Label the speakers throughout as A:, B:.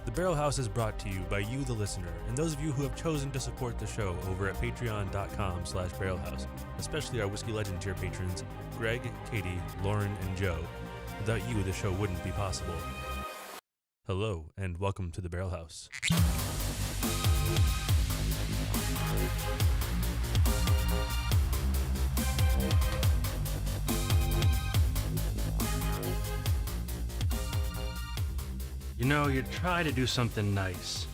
A: The Barrel House is brought to you by you, the listener, and those of you who have chosen to support the show over at patreon.com/barrelhouse, especially our Whiskey Legend tier patrons, Greg, Katie, Lauren, and Joe. Without you, the show wouldn't be possible. Hello, and welcome to the Barrel House. You know, you try to do something nice.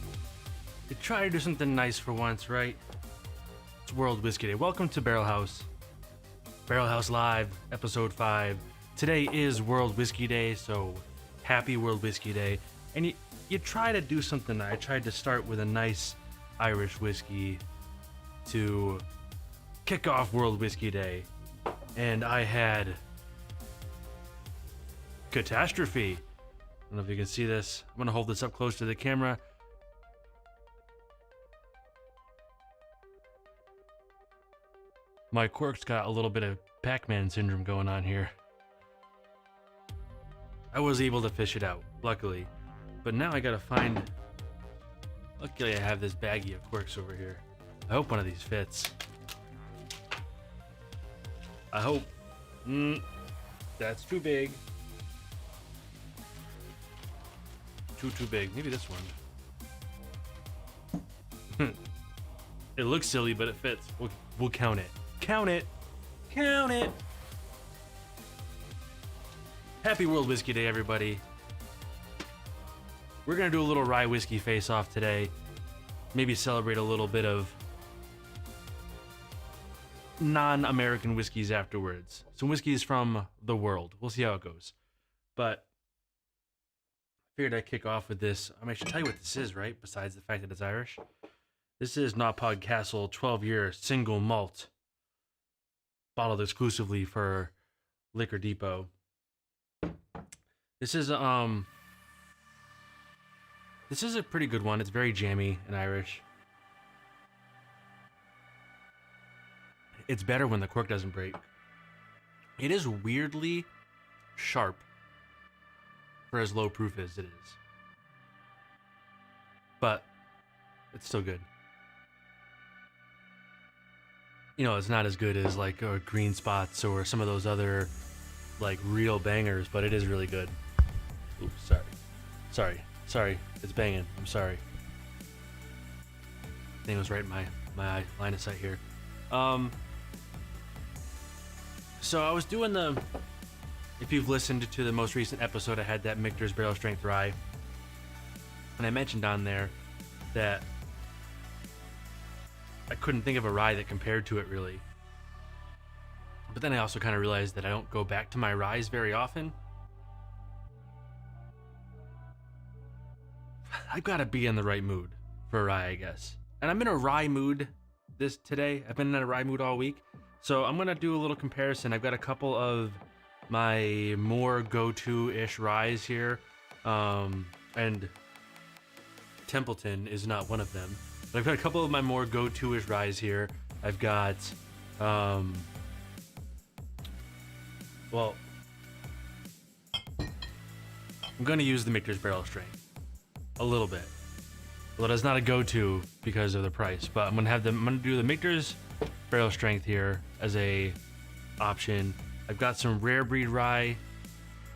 A: You try to do something nice for once, right? It's World Whiskey Day. Welcome to Barrel House. Barrel House Live, Episode 5. Today is World Whiskey Day, so happy World Whiskey Day. And you try to do something nice. I tried to start with a nice Irish whiskey to kick off World Whiskey Day. And I had Catastrophe. I don't know if you can see this. I'm going to hold this up close to the camera. My cork's got a little bit of Pac-Man syndrome going on here. I was able to fish it out, luckily. But now I gotta find... Luckily I have this baggie of corks over here. I hope one of these fits. I hope... That's too big. Too big. Maybe this one. It looks silly, but it fits. We'll count it. Count it. Count it. Happy World Whiskey Day, everybody. We're gonna do a little rye whiskey face-off today. Maybe celebrate a little bit of non-American whiskeys afterwards. Some whiskeys from the world. We'll see how it goes. But figured I'd kick off with this. I should tell you what this is, right? Besides the fact that it's Irish. This is Knophog Castle 12-year single malt. Bottled exclusively for Liquor Depot. This is a pretty good one. It's very jammy and Irish. It's better when the cork doesn't break. It is weirdly sharp for as low proof as it is. But it's still good. You know, it's not as good as like Green Spots or some of those other like real bangers, but it is really good. Oops, sorry. It's banging. I'm sorry. Thing was right in my line of sight here. So I was doing the... If you've listened to the most recent episode, I had that Michter's Barrel Strength Rye. And I mentioned on there that I couldn't think of a rye that compared to it really. But then I also kind of realized that I don't go back to my ryes very often. I've got to be in the right mood for a rye, I guess. And I'm in a rye mood today. I've been in a rye mood all week. So I'm going to do a little comparison. I've got a couple of my more go-to-ish ryes here, and Templeton is not one of them, but I've got a couple of my more go-to-ish ryes here. I've got well, I'm going to use the Michter's Barrel Strength a little bit. Well, that's not a go-to because of the price, but I'm going to do the Michter's Barrel Strength here as a option. I've got some rare breed rye.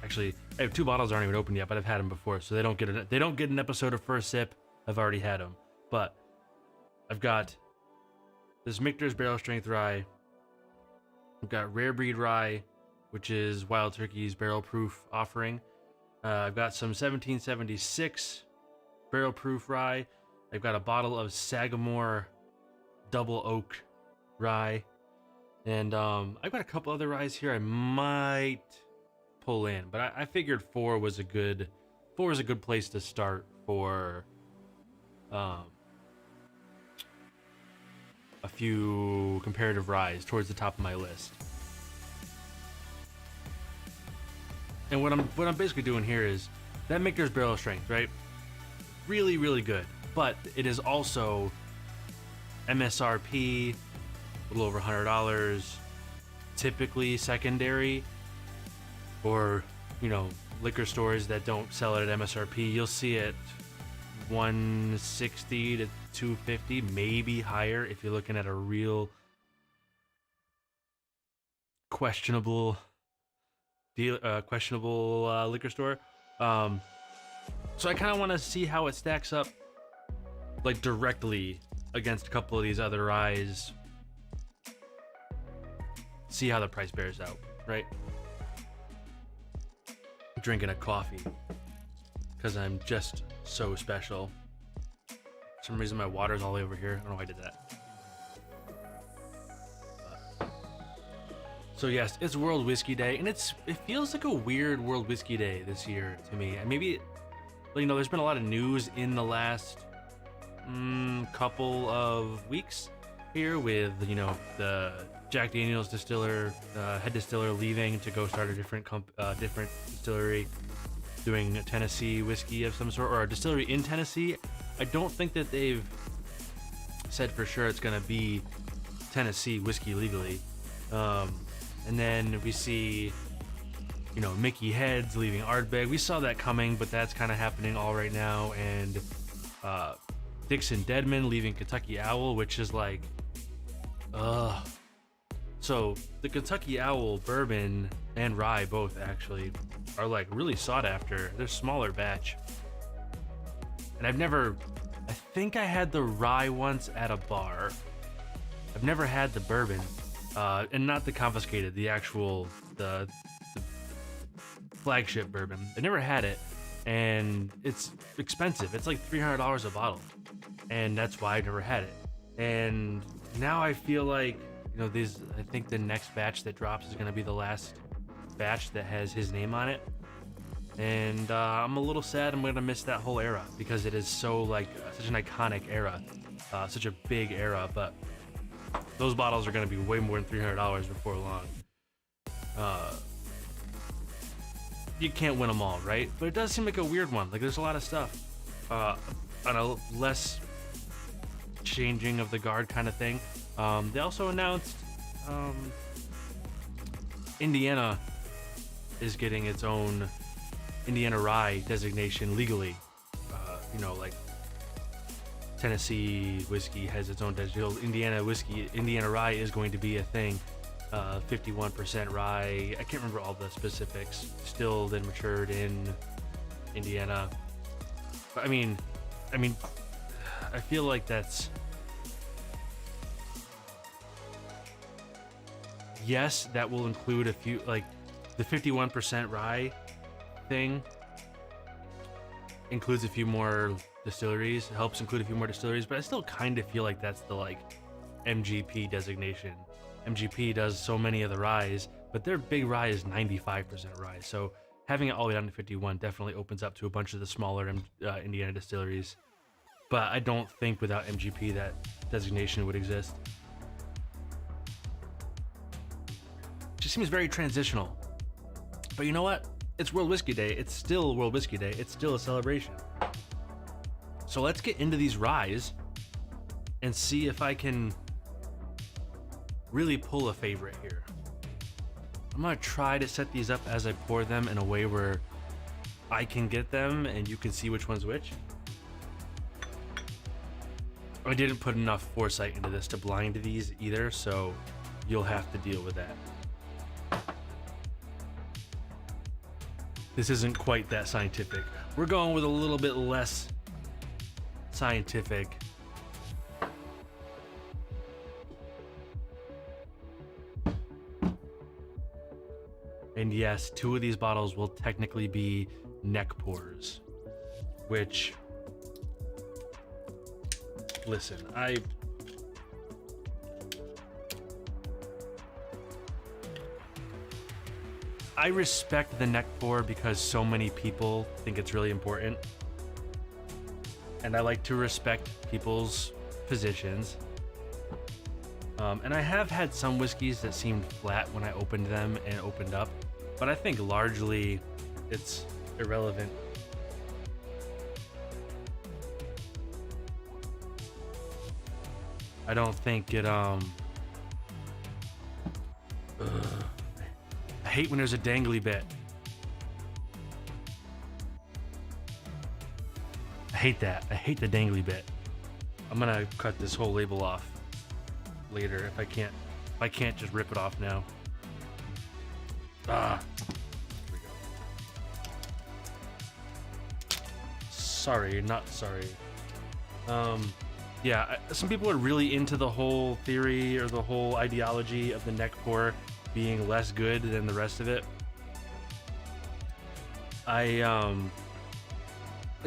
A: Actually, I have two bottles aren't even open yet, but I've had them before, so they don't get an episode of First Sip. I've already had them, but I've got this Michter's Barrel Strength rye. I've got rare breed rye, which is Wild Turkey's barrel proof offering. I've got some 1776 barrel proof rye. I've got a bottle of Sagamore Double Oak rye. And I've got a couple other ryes here I might pull in, but I figured four was a good place to start for a few comparative ryes towards the top of my list. And what I'm basically doing here is that Michter's Barrel Strength, right? Really, really good, but it is also MSRP. A little over $100, typically secondary, or liquor stores that don't sell it at MSRP. You'll see it 160 to 250, maybe higher if you're looking at a real questionable deal, liquor store. So I kind of want to see how it stacks up, like directly against a couple of these other ryes. See how the price bears out, right? Drinking a coffee because I'm just so special. For some reason my water's all the way over here. I don't know why I did that. So yes, it's World Whiskey Day, and it feels like a weird World Whiskey Day this year to me. And maybe, you know, there's been a lot of news in the last couple of weeks here with, you know, the Jack Daniel's distiller, head distiller leaving to go start a different distillery, doing Tennessee whiskey of some sort, or a distillery in Tennessee. I don't think that they've said for sure it's going to be Tennessee whiskey legally. And then we see, you know, Mickey Heads leaving Ardbeg. We saw that coming, but that's kind of happening all right now. And Dixon Deadman leaving Kentucky Owl, which is like, So the Kentucky Owl bourbon and rye both actually are like really sought after. They're smaller batch. And I think I had the rye once at a bar. I've never had the bourbon. And not the confiscated, the actual, the flagship bourbon. I never had it, and it's expensive. It's like $300 a bottle, and that's why I never had it. And now I feel like, you know, I think the next batch that drops is going to be the last batch that has his name on it. And I'm a little sad I'm going to miss that whole era, because it is so, like, such an iconic era, such a big era, but those bottles are going to be way more than $300 before long. You can't win them all, right? But it does seem like a weird one. Like, there's a lot of stuff on a less changing of the guard kind of thing. They also announced Indiana is getting its own Indiana Rye designation legally. You know, like Tennessee whiskey has its own designation. Indiana Rye is going to be a thing. 51% rye. I can't remember all the specifics. Distilled and matured in Indiana. But I mean, I feel like that's, yes, that will include a few, like the 51% rye thing includes a few more distilleries, helps include a few more distilleries, but I still kind of feel like that's the like MGP designation. MGP does so many of the ryes, but their big rye is 95% rye. So having it all the way down to 51 definitely opens up to a bunch of the smaller Indiana distilleries. But I don't think without MGP that designation would exist. It just seems very transitional. But you know what? It's World Whiskey Day. It's still World Whiskey Day. It's still a celebration. So let's get into these ryes and see if I can really pull a favorite here. I'm gonna try to set these up as I pour them in a way where I can get them and you can see which one's which. I didn't put enough foresight into this to blind these either, so you'll have to deal with that. This isn't quite that scientific. We're going with a little bit less scientific. And yes, 2 of these bottles will technically be neck pours, which, listen, I respect the neck pour because so many people think it's really important. And I like to respect people's positions. And I have had some whiskeys that seemed flat when I opened them and opened up, but I think largely it's irrelevant. I don't think it, I hate when there's a dangly bit. I hate that. I hate the dangly bit. I'm gonna cut this whole label off later if I can't. If I can't just rip it off now. Ah. Here we go. Sorry, not sorry. Yeah, some people are really into the whole theory or the whole ideology of the neck pour being less good than the rest of it. Like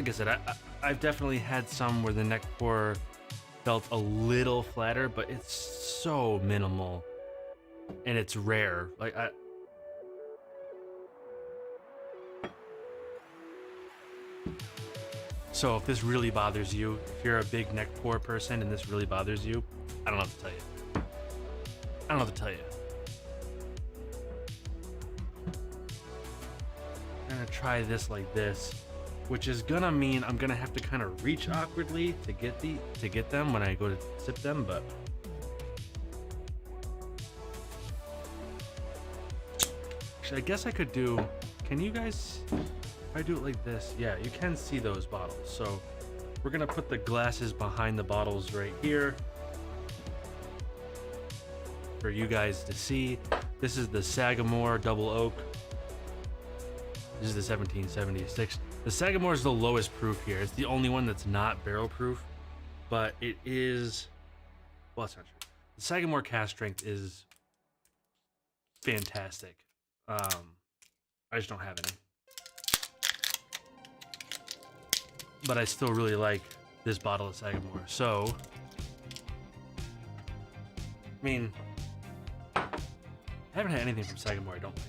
A: I said, I've definitely had some where the neck pour felt a little flatter, but it's so minimal and it's rare. Like So if this really bothers you, if you're a big neck pour person and this really bothers you, I don't know what to tell you. I don't know what to tell you. I'm gonna try this like this, which is gonna mean I'm gonna have to kind of reach awkwardly to get them when I go to sip them, but actually I guess I could do, can you guys, if I do it like this, yeah, you can see those bottles. So we're gonna put the glasses behind the bottles right here for you guys to see. This is the Sagamore Double Oak. This is the 1776. The Sagamore is the lowest proof here. It's the only one that's not barrel proof, but it is, well, that's not true. The Sagamore cask strength is fantastic. I just don't have any. But I still really like this bottle of Sagamore. So, I mean, I haven't had anything from Sagamore I don't like.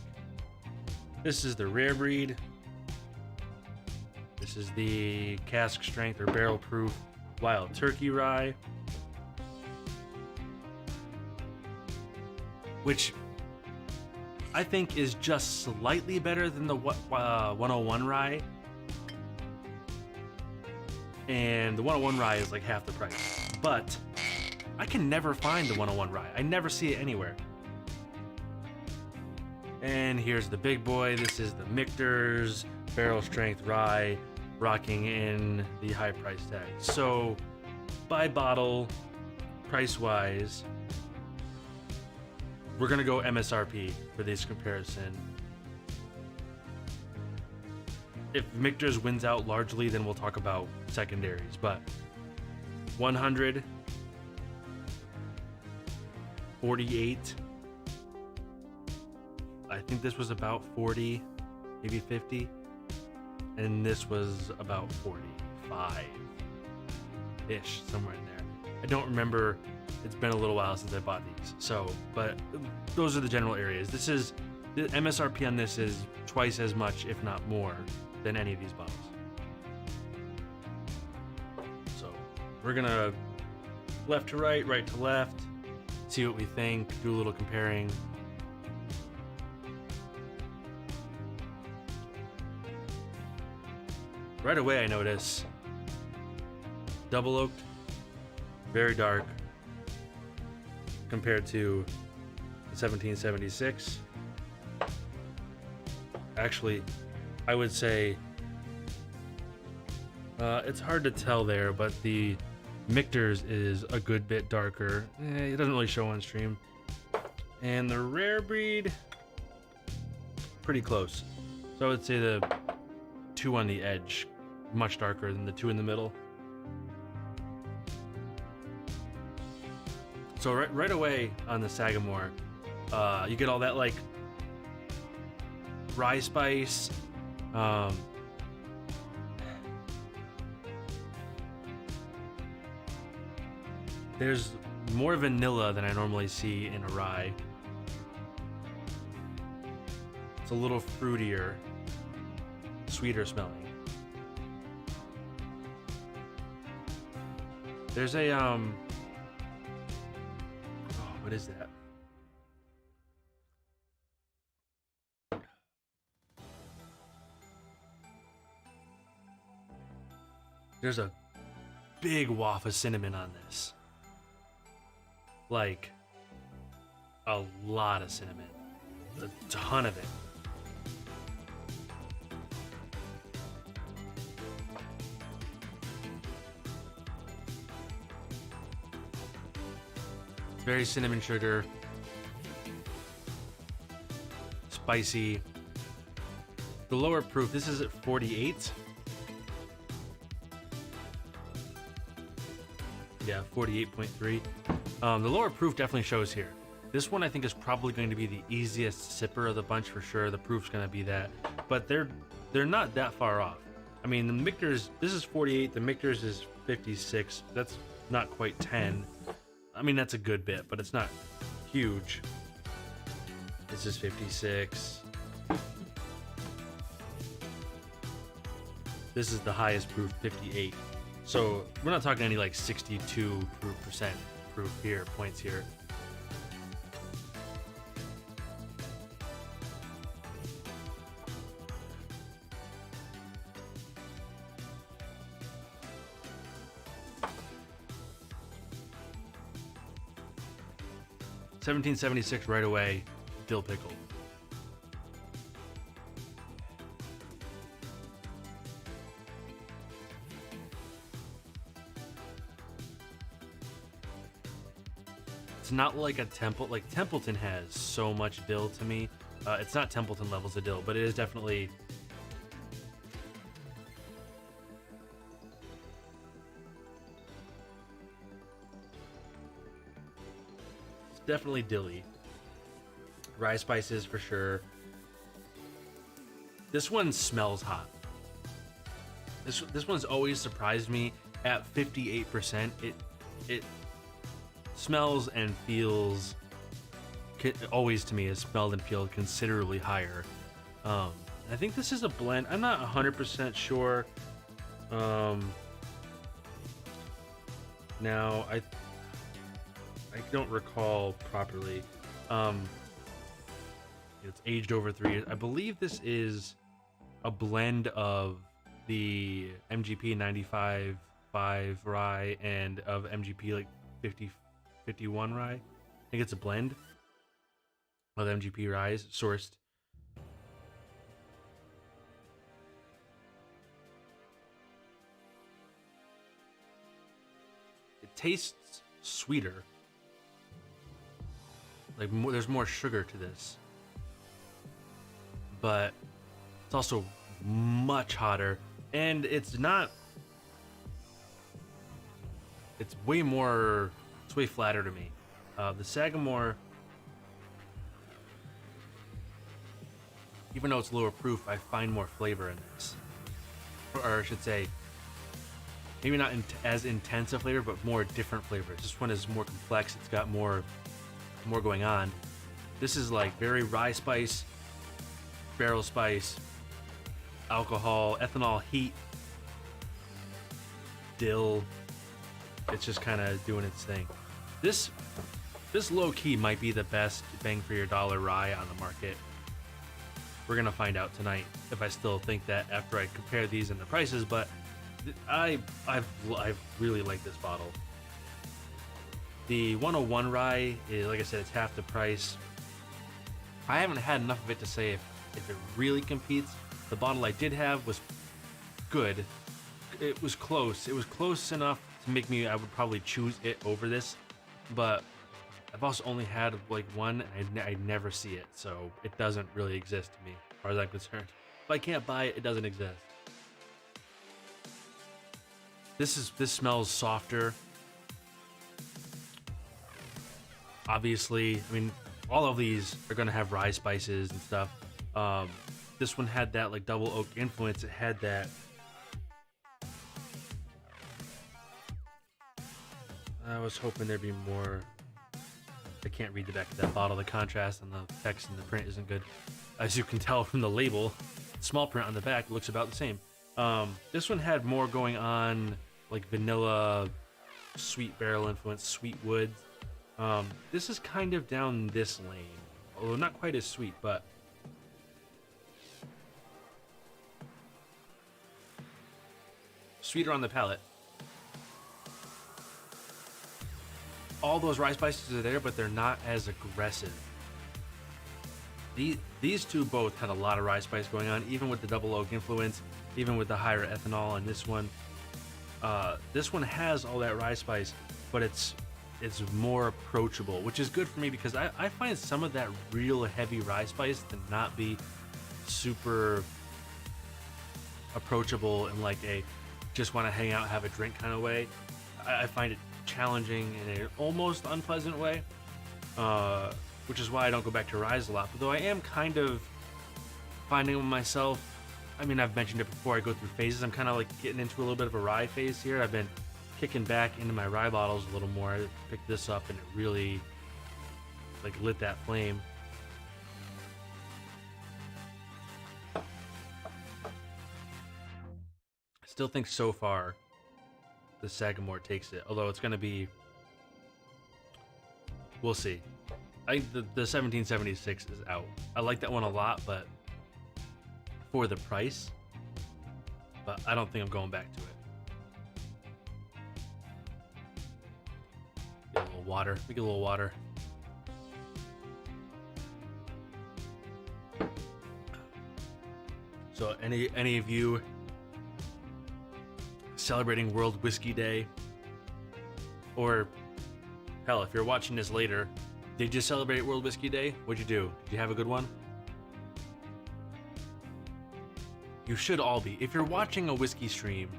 A: This is the rare breed. This is the cask strength or barrel proof wild turkey rye, which I think is just slightly better than the 101 rye. And the 101 rye is like half the price, but I can never find the 101 rye. I never see it anywhere. And here's the big boy. This is the Michter's barrel strength rye, rocking in the high price tag. So by bottle, price wise, we're gonna go MSRP for this comparison. If Michter's wins out largely, then we'll talk about secondaries, but 148. I think this was about 40, maybe 50, and this was about 45-ish, somewhere in there. I don't remember. It's been a little while since I bought these, so, but those are the general areas. This is, the MSRP on this is twice as much, if not more, than any of these bottles. So we're gonna left to right, right to left, see what we think, do a little comparing. Right away I notice double oaked, very dark compared to the 1776. Actually, I would say it's hard to tell there, but the Michter's is a good bit darker. It doesn't really show on stream. And the rare breed, pretty close. So I would say the two on the edge, much darker than the two in the middle. So right away on the Sagamore, you get all that like rye spice. There's more vanilla than I normally see in a rye. It's a little fruitier, sweeter smelling. There's a oh, what is that? There's a big waft of cinnamon on this. Like, a lot of cinnamon. A ton of it. Very cinnamon sugar, spicy. The lower proof, this is at 48. Yeah, 48.3. The lower proof definitely shows here. This one I think is probably going to be the easiest sipper of the bunch for sure. The proof's going to be that, but they're not that far off. I mean, the Michter's, this is 48. The Michter's is 56. That's not quite 10. I mean, that's a good bit, but it's not huge. This is 56. This is the highest proof, 58. So we're not talking any like 62% proof here, points here. $17.76 right away, dill pickle. It's not like a like Templeton has so much dill to me. It's not Templeton levels of dill, but it is definitely. Definitely dilly. Rye spices for sure. This one smells hot. This one's always surprised me at 58%. It smells and feels always to me has smelled and feel considerably higher. I think this is a blend. I'm not 100% sure. Now I don't recall properly. It's aged over 3 years. I believe this is a blend of the MGP 95.5 rye and of MGP like 50.51 rye. I think it's a blend of MGP rye sourced. It tastes sweeter. Like there's more sugar to this, but it's also much hotter, and it's way more. It's way flatter to me. The Sagamore, even though it's lower proof, I find more flavor in this, or I should say, maybe not as intense a flavor, but more different flavors. This one is more complex. It's got more going on. This is like very rye spice, barrel spice, alcohol, ethanol, heat, dill. It's just kind of doing its thing. This low key might be the best bang for your dollar rye on the market. We're gonna find out tonight if I still think that after I compare these and the prices, but I really like this bottle. The 101 rye is, like I said, it's half the price. I haven't had enough of it to say if it really competes. The bottle I did have was good. It was close. It was close enough to make me, I would probably choose it over this. But I've also only had like one, and I never see it. So it doesn't really exist to me, as far as I'm concerned. If I can't buy it, it doesn't exist. This smells softer. Obviously, I mean, all of these are gonna have rye spices and stuff. This one had that like double oak influence. It had that. I was hoping there'd be more. I can't read the back of that bottle. The contrast and the text and the print isn't good. As you can tell from the label, small print on the back looks about the same. This one had more going on, like vanilla, sweet barrel influence, sweet woods. This is kind of down this lane, although not quite as sweet, but sweeter on the palate. All those rye spices are there, but they're not as aggressive. These two both had a lot of rye spice going on, even with the double oak influence, even with the higher ethanol on this one. This one has all that rye spice, but it's it's more approachable, which is good for me because I find some of that real heavy rye spice to not be super approachable in like a just want to hang out, have a drink kind of way. I find it challenging in an almost unpleasant way, which is why I don't go back to ryes a lot. But though I am kind of finding myself, I mean, I've mentioned it before, I go through phases. I'm kind of like getting into a little bit of a rye phase here. I've been kicking back into my rye bottles a little more. I picked this up and it really like lit that flame. I still think so far the Sagamore takes it, although it's going to be, we'll see. I think the 1776 is out. I like that one a lot, but for the price, but I don't think I'm going back to it. Get a little water. We get a little water. So any of you celebrating World Whiskey Day, or hell, if you're watching this later, did you celebrate World Whiskey Day? What'd you do? Did you have a good one? You should all be. If you're watching a whiskey stream,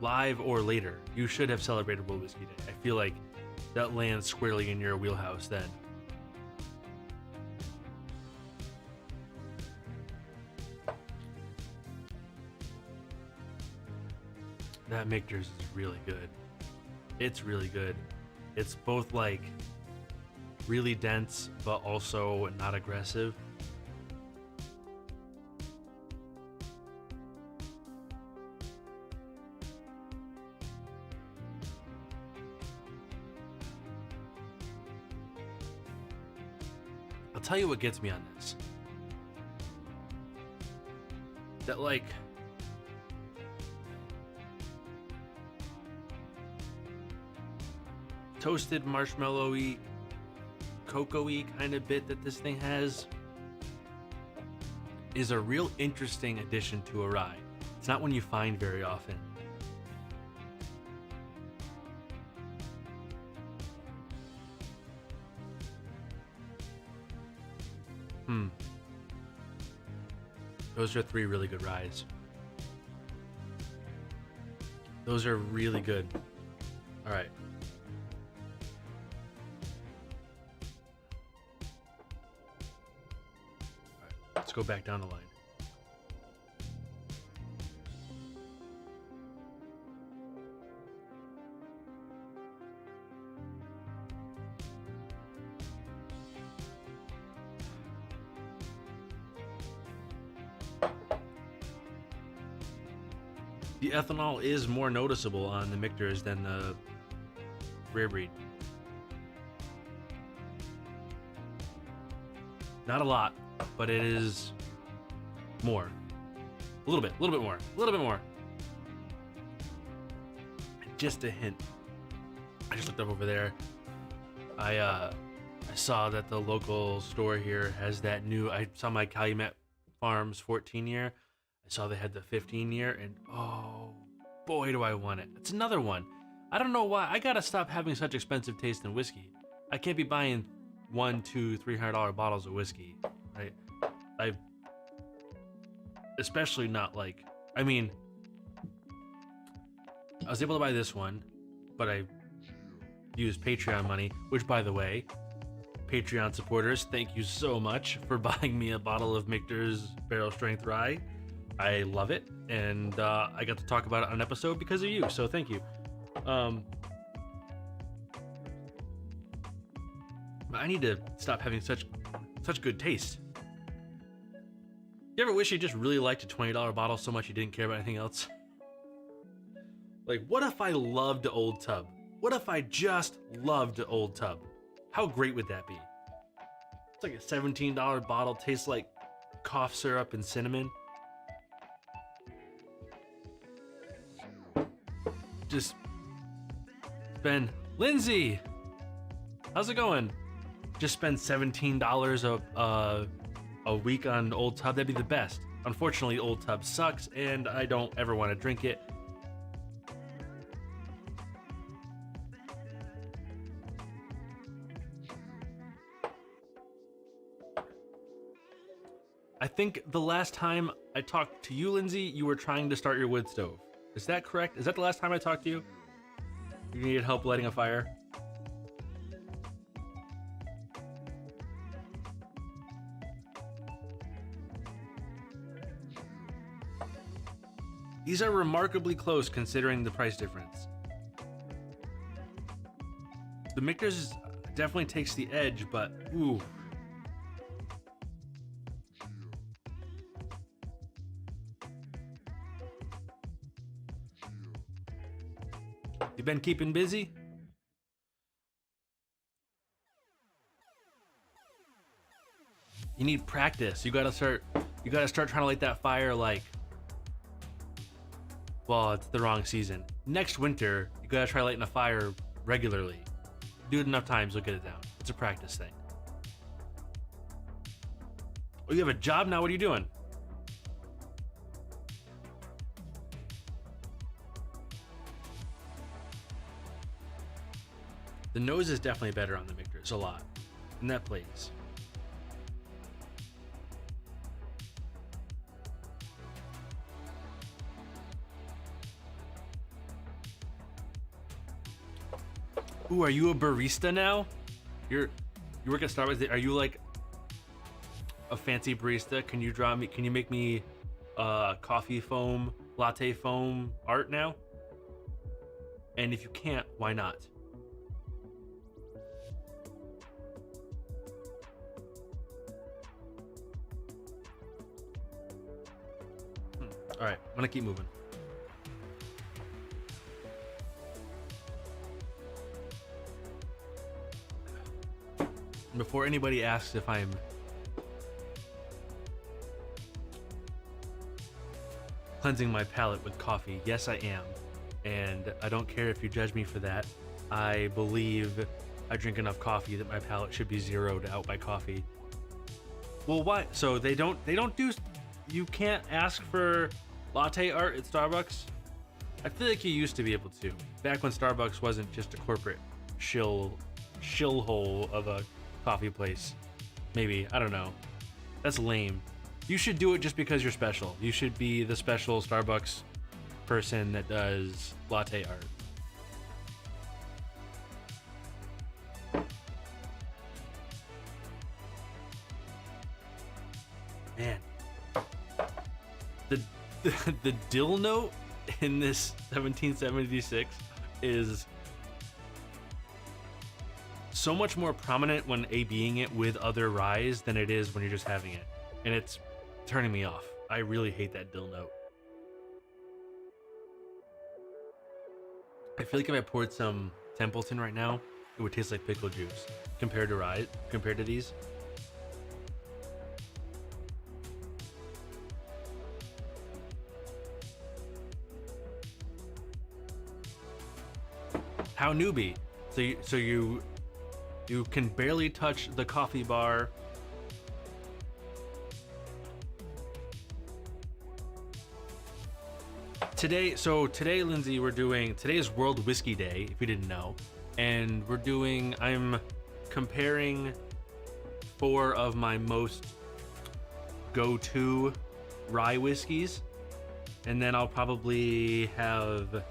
A: live or later, you should have celebrated World Whiskey Day. I feel like that lands squarely in your wheelhouse then. That Michter's is really good. It's really good. It's both like really dense, but also not aggressive. I'll tell you what gets me on this. That like toasted marshmallowy, cocoa-y kind of bit that this thing has is a real interesting addition to a rye. It's not one you find very often. Those are 3 really good ryes. Those are really good. All right. Let's go back down the line. The ethanol is more noticeable on the Michter's than the rare breed. Not a lot, but it is more. A little bit more, a little bit more. Just a hint. I just looked up over there. I saw that the local store here has that new, I saw my Calumet Farms 14 year. I saw they had the 15 year and oh boy do I want it. It's another one. I don't know why. I gotta stop having such expensive taste in whiskey. I can't be buying $100, $200, $300 bottles of whiskey, right? I especially not like, I mean, I was able to buy this one, but I used Patreon money, which by the way, Patreon supporters, thank you so much for buying me a bottle of Michter's Barrel Strength Rye. I love it, and I got to talk about it on an episode because of you, so thank you. I need to stop having such good taste. You ever wish you just really liked a $20 bottle so much you didn't care about anything else? Like, what if I loved Old Tub? What if I just loved Old Tub? How great would that be? It's like a $17 bottle, tastes like cough syrup and cinnamon. Just spend, Lindsay, how's it going? Just spend $17 a week on Old Tub. That'd be the best. Unfortunately, Old Tub sucks, and I don't ever want to drink it. I think the last time I talked to you, Lindsay, you were trying to start your wood stove. Is that correct? Is that the last time I talked to you? You needed help lighting a fire? These are remarkably close considering the price difference. The Michter's definitely takes the edge, but ooh. You been keeping busy? You need practice. You gotta start trying to light that fire like, well, it's the wrong season. Next winter, you gotta try lighting a fire regularly. Do it enough times, you'll get it down. It's a practice thing. Oh, you have a job now? What are you doing? The nose is definitely better on the Michter's, a lot. And that plays. Ooh, are you a barista now? You work at Starbucks. Are you like a fancy barista? Can you make me coffee foam, latte foam art now? And if you can't, why not? All right, I'm gonna keep moving. Before anybody asks if I'm cleansing my palate with coffee, yes I am. And I don't care if you judge me for that. I believe I drink enough coffee that my palate should be zeroed out by coffee. Well, why? So they don't do, you can't ask for latte art at Starbucks? I feel like you used to be able to, back when Starbucks wasn't just a corporate shill hole of a coffee place. Maybe, I don't know. That's lame. You should do it just because you're special. You should be the special Starbucks person that does latte art. Man, the dill note in this 1776 is so much more prominent when ABing it with other ryes than it is when you're just having it. And it's turning me off. I really hate that dill note. I feel like if I poured some Templeton right now, it would taste like pickle juice compared to these. How newbie? So you can barely touch the coffee bar. Today, Lindsay, today is World Whiskey Day, if you didn't know. And I'm comparing 4 of my most go-to rye whiskeys. And then I'll probably have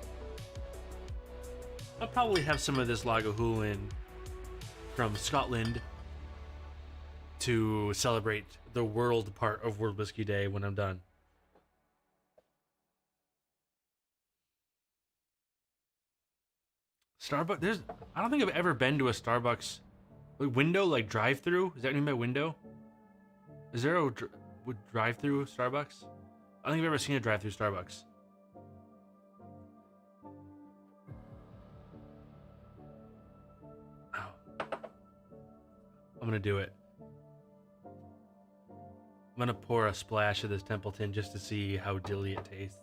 A: some of this Lagavulin from Scotland to celebrate the world part of World Whiskey Day when I'm done. Starbucks, I don't think I've ever been to a Starbucks window, like drive-through. Is that what you mean by window? Is there a drive-through Starbucks? I don't think I've ever seen a drive-through Starbucks. Oh. I'm gonna do it. I'm gonna pour a splash of this Templeton just to see how dilly it tastes.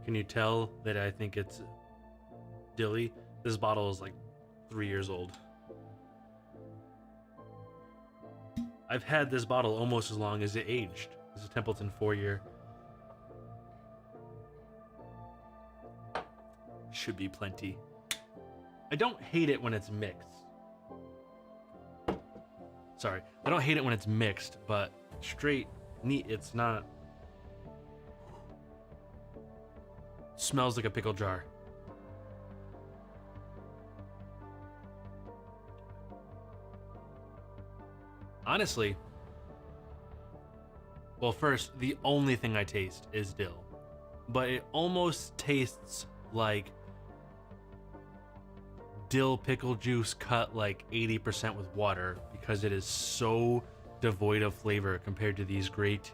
A: Can you tell that I think it's dilly? This bottle is like 3 years old. I've had this bottle almost as long as it aged. This is Templeton 4-year. Should be plenty. I don't hate it when it's mixed. Sorry, I don't hate it when it's mixed, but straight neat, it's not. Smells like a pickle jar. Honestly, well, first, the only thing I taste is dill, but it almost tastes like dill pickle juice cut like 80% with water because it is so devoid of flavor compared to these great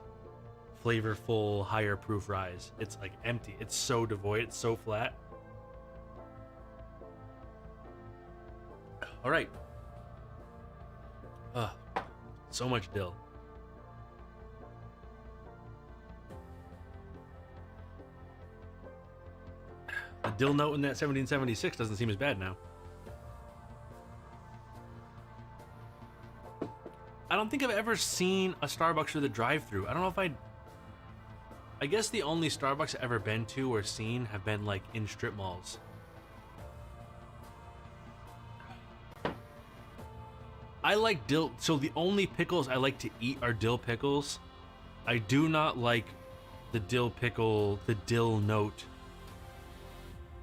A: flavorful higher proof ryes. It's like empty. It's so devoid. It's so flat. All right. So much dill. The dill note in that 1776 doesn't seem as bad now. I don't think I've ever seen a Starbucks through the drive-thru. I don't know if I guess the only Starbucks I've ever been to or seen have been like in strip malls. I like dill, so the only pickles I like to eat are dill pickles. I do not like the dill pickle, the dill note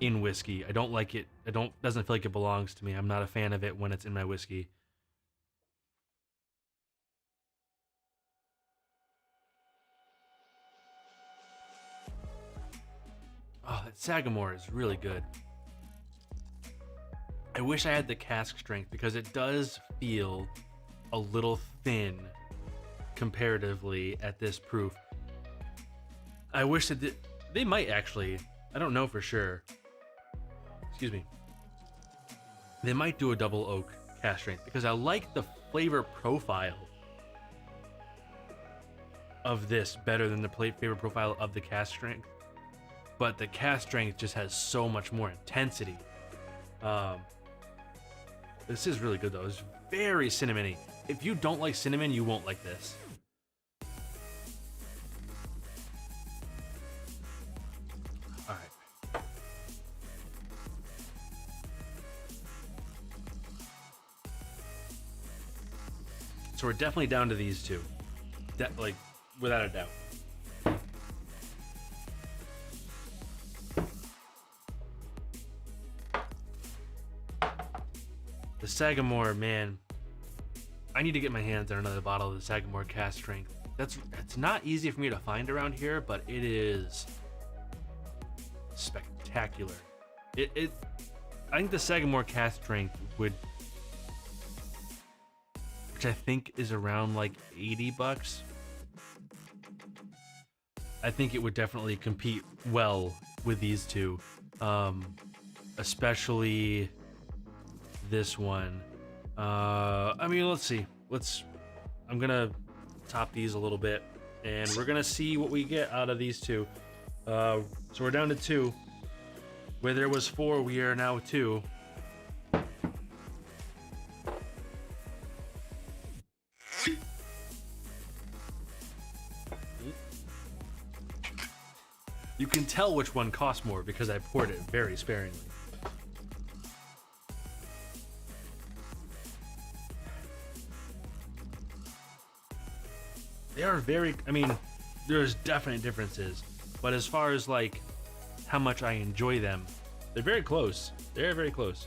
A: in whiskey. I don't like it. Doesn't feel like it belongs to me. I'm not a fan of it when it's in my whiskey. Oh, that Sagamore is really good. I wish I had the cask strength because it does feel a little thin comparatively at this proof. I wish that they might actually, I don't know for sure. Excuse me. They might do a double oak cask strength because I like the flavor profile of this better than the flavor profile of the cask strength. But the cask strength just has so much more intensity. This is really good though. It's very cinnamony. If you don't like cinnamon, you won't like this. All right. So we're definitely down to these two. Like, without a doubt. The Sagamore, man, I need to get my hands on another bottle of the Sagamore cask strength. It's not easy for me to find around here, but it is spectacular. I think the Sagamore cask strength which I think is around like $80. I think it would definitely compete well with these two, especially this one. I mean, let's see. I'm gonna top these a little bit, and we're gonna see what we get out of these two. So we're down to two. Where there was four, we are now two. You can tell which one costs more because I poured it very sparingly. They are very, I mean, there's definite differences, but as far as like how much I enjoy them, they're very close. They're very close.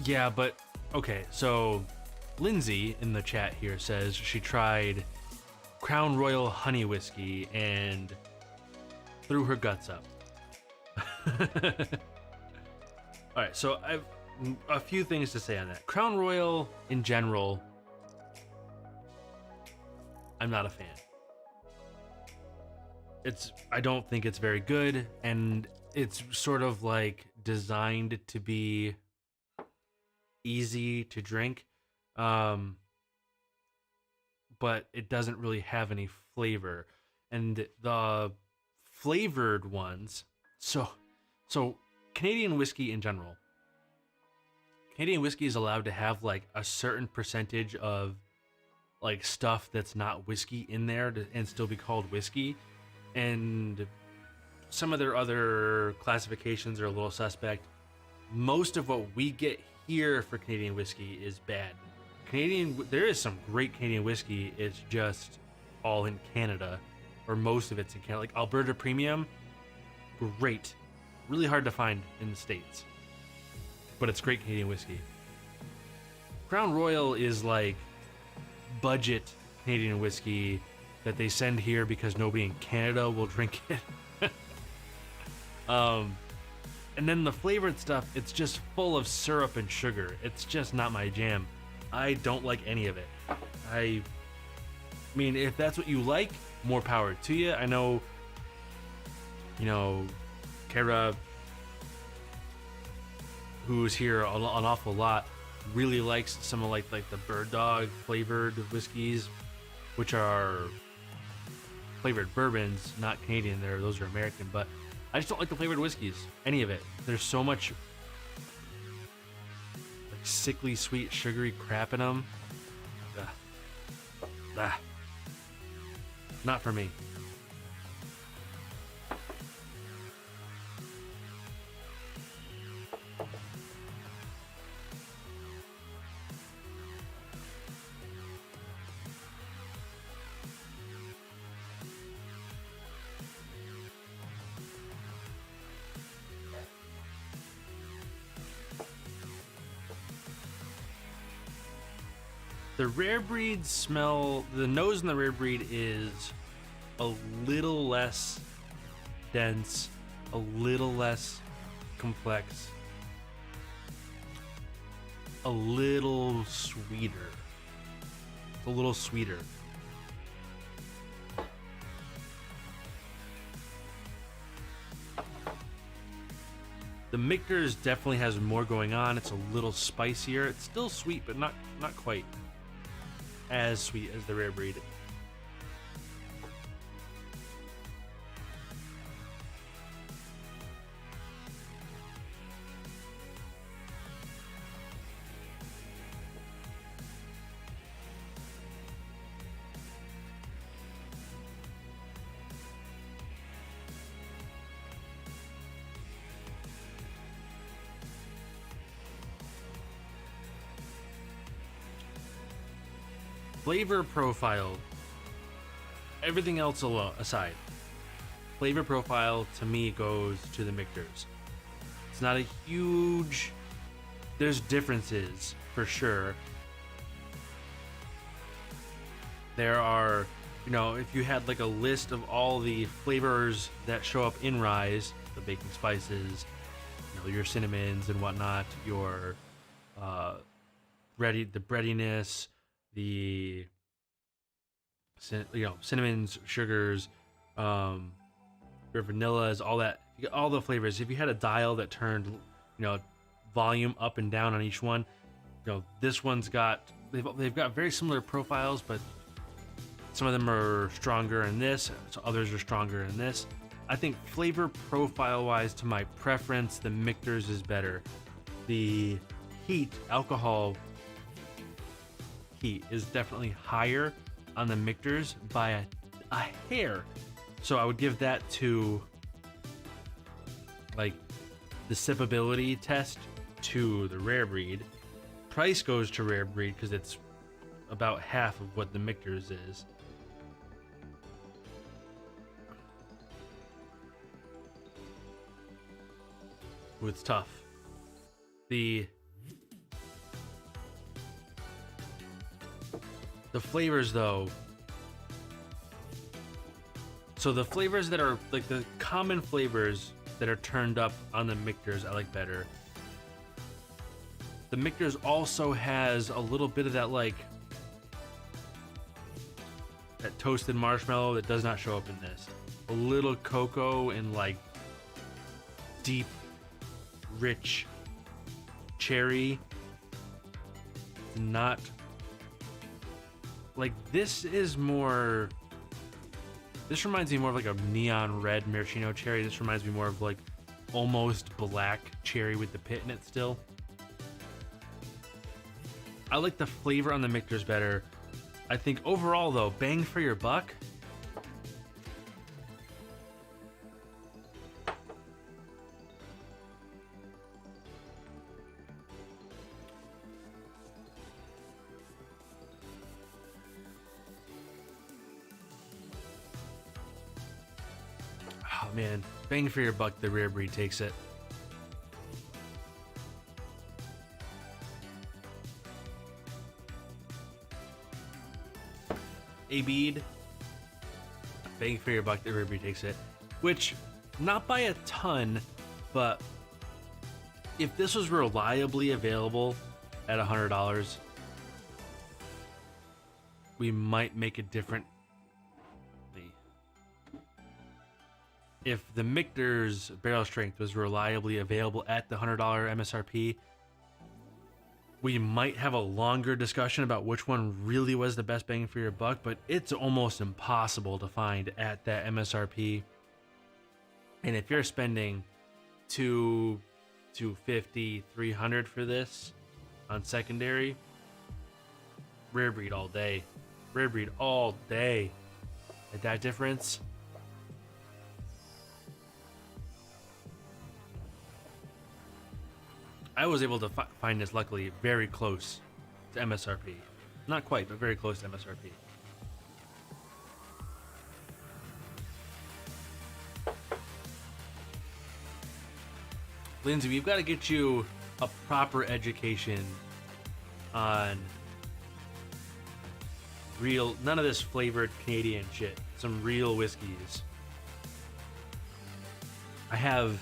A: Yeah, but okay, so Lindsay in the chat here says she tried Crown Royal honey whiskey and threw her guts up. All right, so I've a few things to say on that. Crown Royal in general, I'm not a fan. I don't think it's very good, and it's sort of like designed to be easy to drink, but it doesn't really have any flavor. And the flavored ones, so Canadian whiskey in general, Canadian whiskey is allowed to have like a certain percentage of like stuff that's not whiskey in there and still be called whiskey. and some of their other classifications are a little suspect. Most of what we get here for Canadian whiskey is bad. There is some great Canadian whiskey. It's just all in Canada, or most of it's in Canada. Like Alberta Premium, great, really hard to find in the States, but it's great Canadian whiskey. Crown Royal is like budget Canadian whiskey that they send here because nobody in Canada will drink it. And then the flavored stuff, it's just full of syrup and sugar. It's just not my jam. I don't like any of it. I mean, if that's what you like, more power to you. I know, Kara, who's here an awful lot, really likes some of like the Bird Dog flavored whiskeys, which are flavored bourbons, not Canadian. Those are American, but I just don't like the flavored whiskeys, any of it. There's so much like sickly sweet sugary crap in them. Not for me. The rare breed smell, the nose in the rare breed is a little less dense, a little less complex, a little sweeter. A little sweeter. The Michter's definitely has more going on. It's a little spicier. It's still sweet, but not quite as sweet as the rare breed. Flavor profile, everything else aside, flavor profile to me goes to the Michter's. It's not a huge, there's differences for sure. There are, if you had like a list of all the flavors that show up in Rise, the baking spices, your cinnamons and whatnot, your the breadiness, the cinnamons, sugars, your vanillas, all that, you get all the flavors. If you had a dial that turned volume up and down on each one, this one's got, they've got very similar profiles, but some of them are stronger in this, so others are stronger in this. I think flavor profile wise, to my preference, the Michter's is better. The alcohol heat is definitely higher on the Michter's by a hair. So I would give that to like the sippability test to the rare breed. Price goes to rare breed because it's about half of what the Michter's is. Ooh, it's tough. The flavors though, so the flavors that are like the common flavors that are turned up on the Michter's I like better. The Michter's also has a little bit of that that toasted marshmallow that does not show up in this. A little cocoa and like deep, rich cherry. Not like this reminds me more of like a neon red maraschino cherry. This reminds me more of like almost black cherry with the pit in it still. I like the flavor on the Michter's better. I think overall though, bang for your buck, man, bang for your buck, the rare breed takes it. A bead, bang for your buck, the rare breed takes it. Which, not by a ton, but if this was reliably available at $100, we might make it different. If the Michter's barrel strength was reliably available at the $100 MSRP, we might have a longer discussion about which one really was the best bang for your buck, but it's almost impossible to find at that MSRP. And if you're spending $250, $300 for this on secondary, rare breed all day. Rare breed all day. At that difference, I was able to find this luckily very close to MSRP. Not quite, but very close to MSRP. Lindsay, we've got to get you a proper education on real, none of this flavored Canadian shit. Some real whiskeys. I've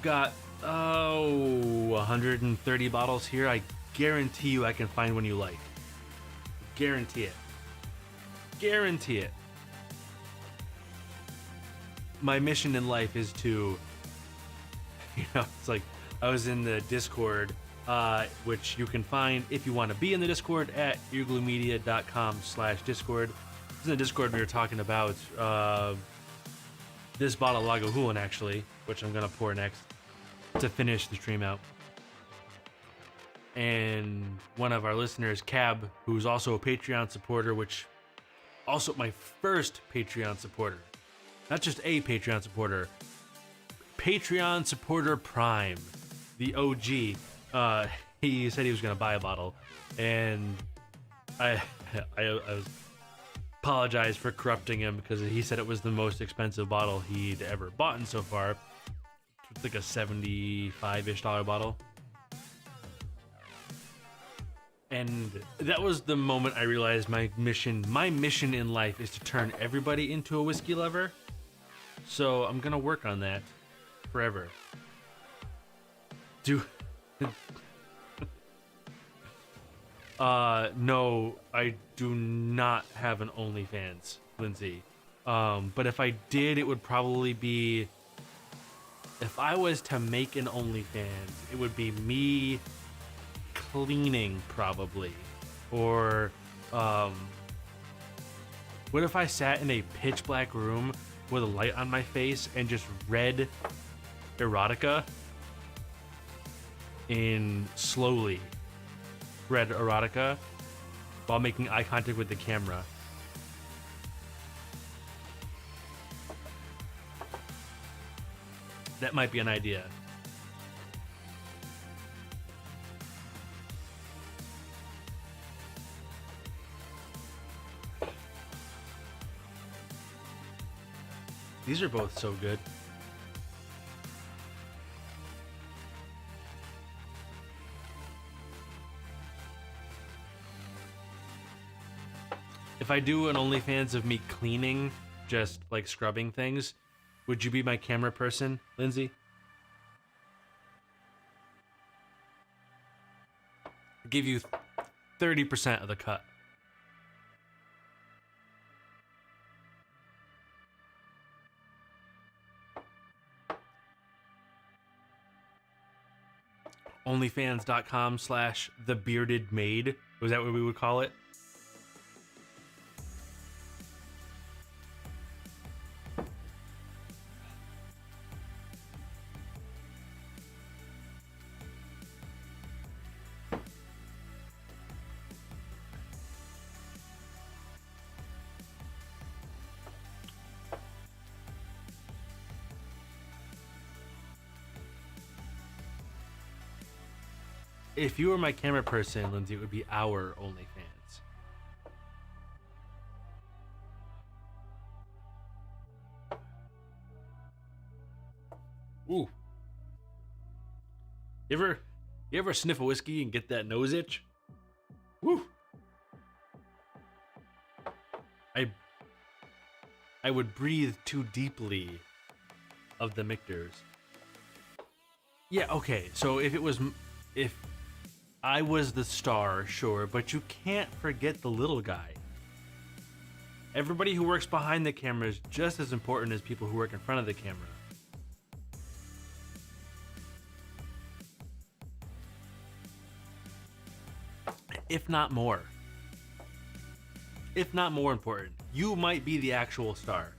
A: got 130 bottles here. I guarantee you I can find one you like. Guarantee it. Guarantee it. My mission in life is to, it's like I was in the Discord, which you can find if you want to be in the Discord at eargluemedia.com/Discord. This is the Discord we were talking about this bottle of Lagavulin actually, which I'm gonna pour next to finish the stream out. And one of our listeners, Cab, who's also a Patreon supporter, which also my first Patreon supporter, not just a Patreon supporter, Patreon supporter Prime, the OG. He said he was gonna buy a bottle, and I apologize for corrupting him because he said it was the most expensive bottle he'd ever bought so far. It's like a $75-ish bottle. And that was the moment I realized my mission in life is to turn everybody into a whiskey lover. So I'm gonna work on that forever. No, I do not have an OnlyFans, Lindsay. But if I did, it would probably be, if I was to make an OnlyFans, it would be me cleaning probably. Or, what if I sat in a pitch black room with a light on my face and just read erotica slowly read erotica while making eye contact with the camera. That might be an idea. These are both so good. If I do an OnlyFans of me cleaning, just like scrubbing things, would you be my camera person, Lindsay? I'll give you 30% of the cut. OnlyFans.com/thebeardedmaid. Was that what we would call it? If you were my camera person, Lindsay, it would be our OnlyFans. Ooh. You ever sniff a whiskey and get that nose itch? Woo. I would breathe too deeply of the Michter's. Yeah, okay. So if I was the star, sure, but you can't forget the little guy. Everybody who works behind the camera is just as important as people who work in front of the camera. If not more. If not more important. You might be the actual star.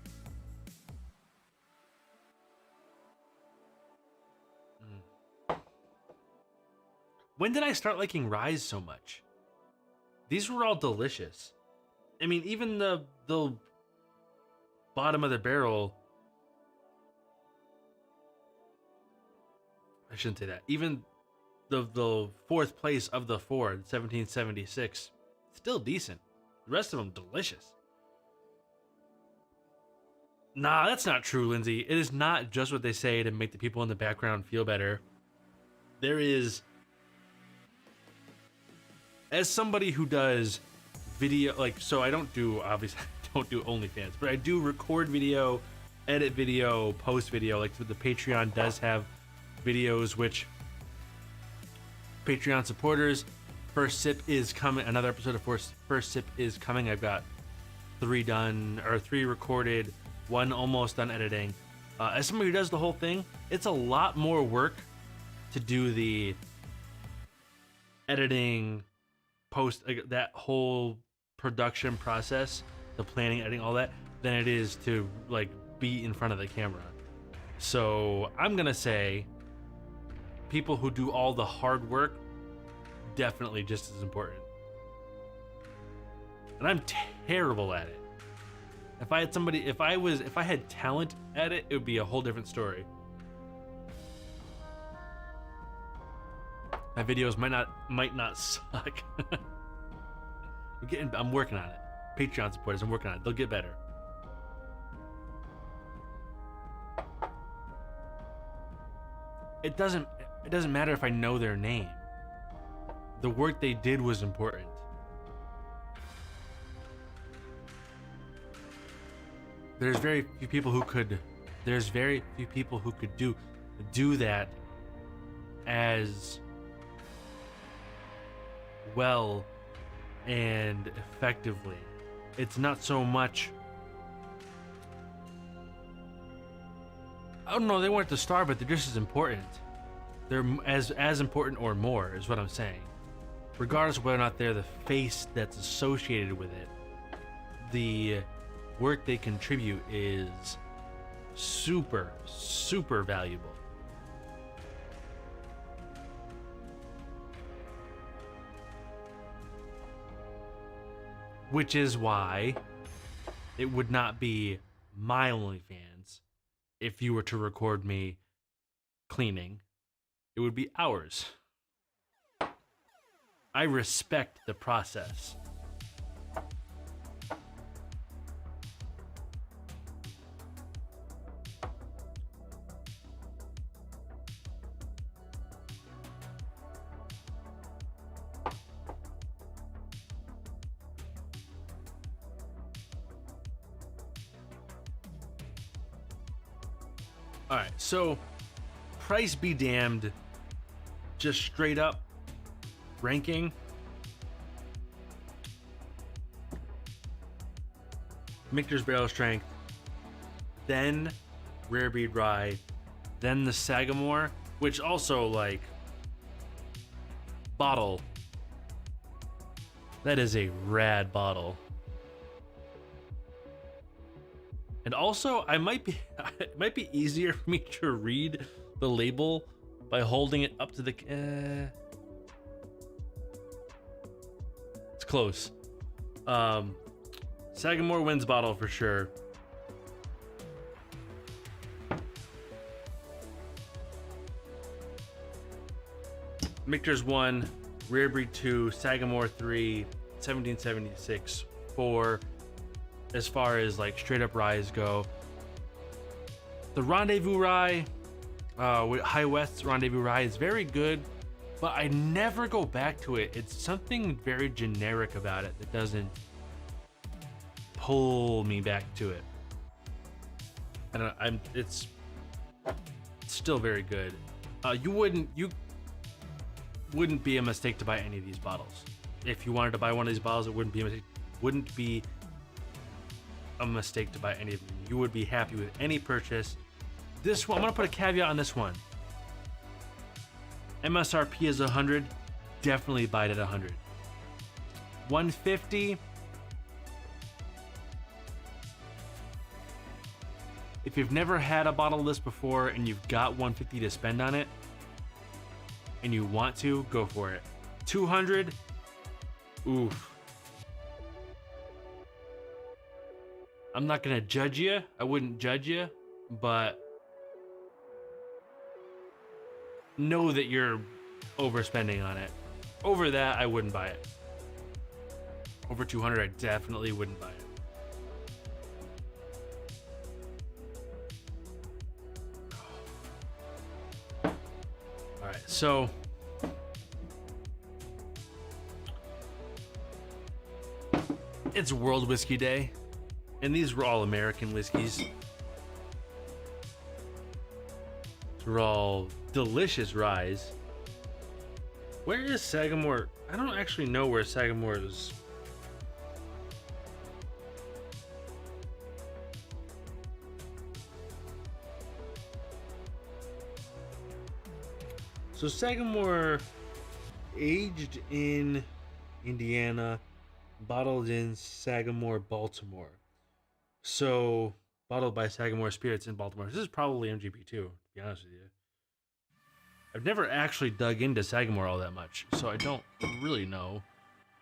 A: When did I start liking Rise so much? These were all delicious. I mean, even the bottom of the barrel. I shouldn't say that. Even the fourth place of the four, 1776, still decent. The rest of them delicious. Nah, that's not true, Lindsay. It is not just what they say to make the people in the background feel better. There is, as somebody who does video, like, so I don't do, obviously, I don't do OnlyFans, but I do record video, edit video, post video. Like, the Patreon does have videos, which Patreon supporters, First Sip is coming. Another episode of First Sip is coming. I've got 3 done, or 3 recorded, 1 almost done editing. As somebody who does the whole thing, it's a lot more work to do the editing, post, that whole production process, the planning, editing, all that, than it is to like be in front of the camera. So I'm gonna say people who do all the hard work, definitely just as important. And I'm terrible at it. If I had somebody, if I had talent at it, it would be a whole different story. My videos might not suck. I'm working on it. Patreon supporters, I'm working on it. They'll get better. It doesn't matter if I know their name. The work they did was important. There's very few people who could do that as well and effectively. It's not so much, I don't know, they weren't the star, but they're just as important. They're as important or more, is what I'm saying. Regardless of whether or not they're the face that's associated with it, the work they contribute is super, super valuable. Which is why it would not be my OnlyFans if you were to record me cleaning. It would be ours. I respect the process. All right, so price be damned, just straight up ranking. Michter's Barrel Strength, then Rare Breed Rye, then the Sagamore, which also, like, bottle. That is a rad bottle. And also, it might be easier for me to read the label by holding it up to the. It's close. Sagamore wins bottle for sure. Michter's 1, Rare Breed 2, Sagamore 3, 1776 4. As far as like straight up ryes go, the Rendezvous Rye, With High West's Rendezvous Rye is very good, but I never go back to it. It's something very generic about it that doesn't pull me back to it. And it's still very good. You wouldn't be a mistake to buy any of these bottles. If you wanted to buy one of these bottles, it wouldn't be a mistake to buy any of them. You would be happy with any purchase. This one, I'm gonna put a caveat on this one. MSRP is 100. Definitely buy it at 100. 150. If you've never had a bottle of this before and you've got 150 to spend on it, and you want to, go for it. 200. Oof. I'm not gonna judge you. I wouldn't judge you, but know that you're overspending on it. Over that, I wouldn't buy it. Over 200, I definitely wouldn't buy it. All right, so it's World Whiskey Day, and these were all American whiskeys. These were all delicious ryes. Where is Sagamore? I don't actually know where Sagamore is. So Sagamore aged in Indiana, bottled in Sagamore, Baltimore. So bottled by Sagamore Spirits in Baltimore. This is probably MGP too, to be honest with you. I've never actually dug into Sagamore all that much, so I don't really know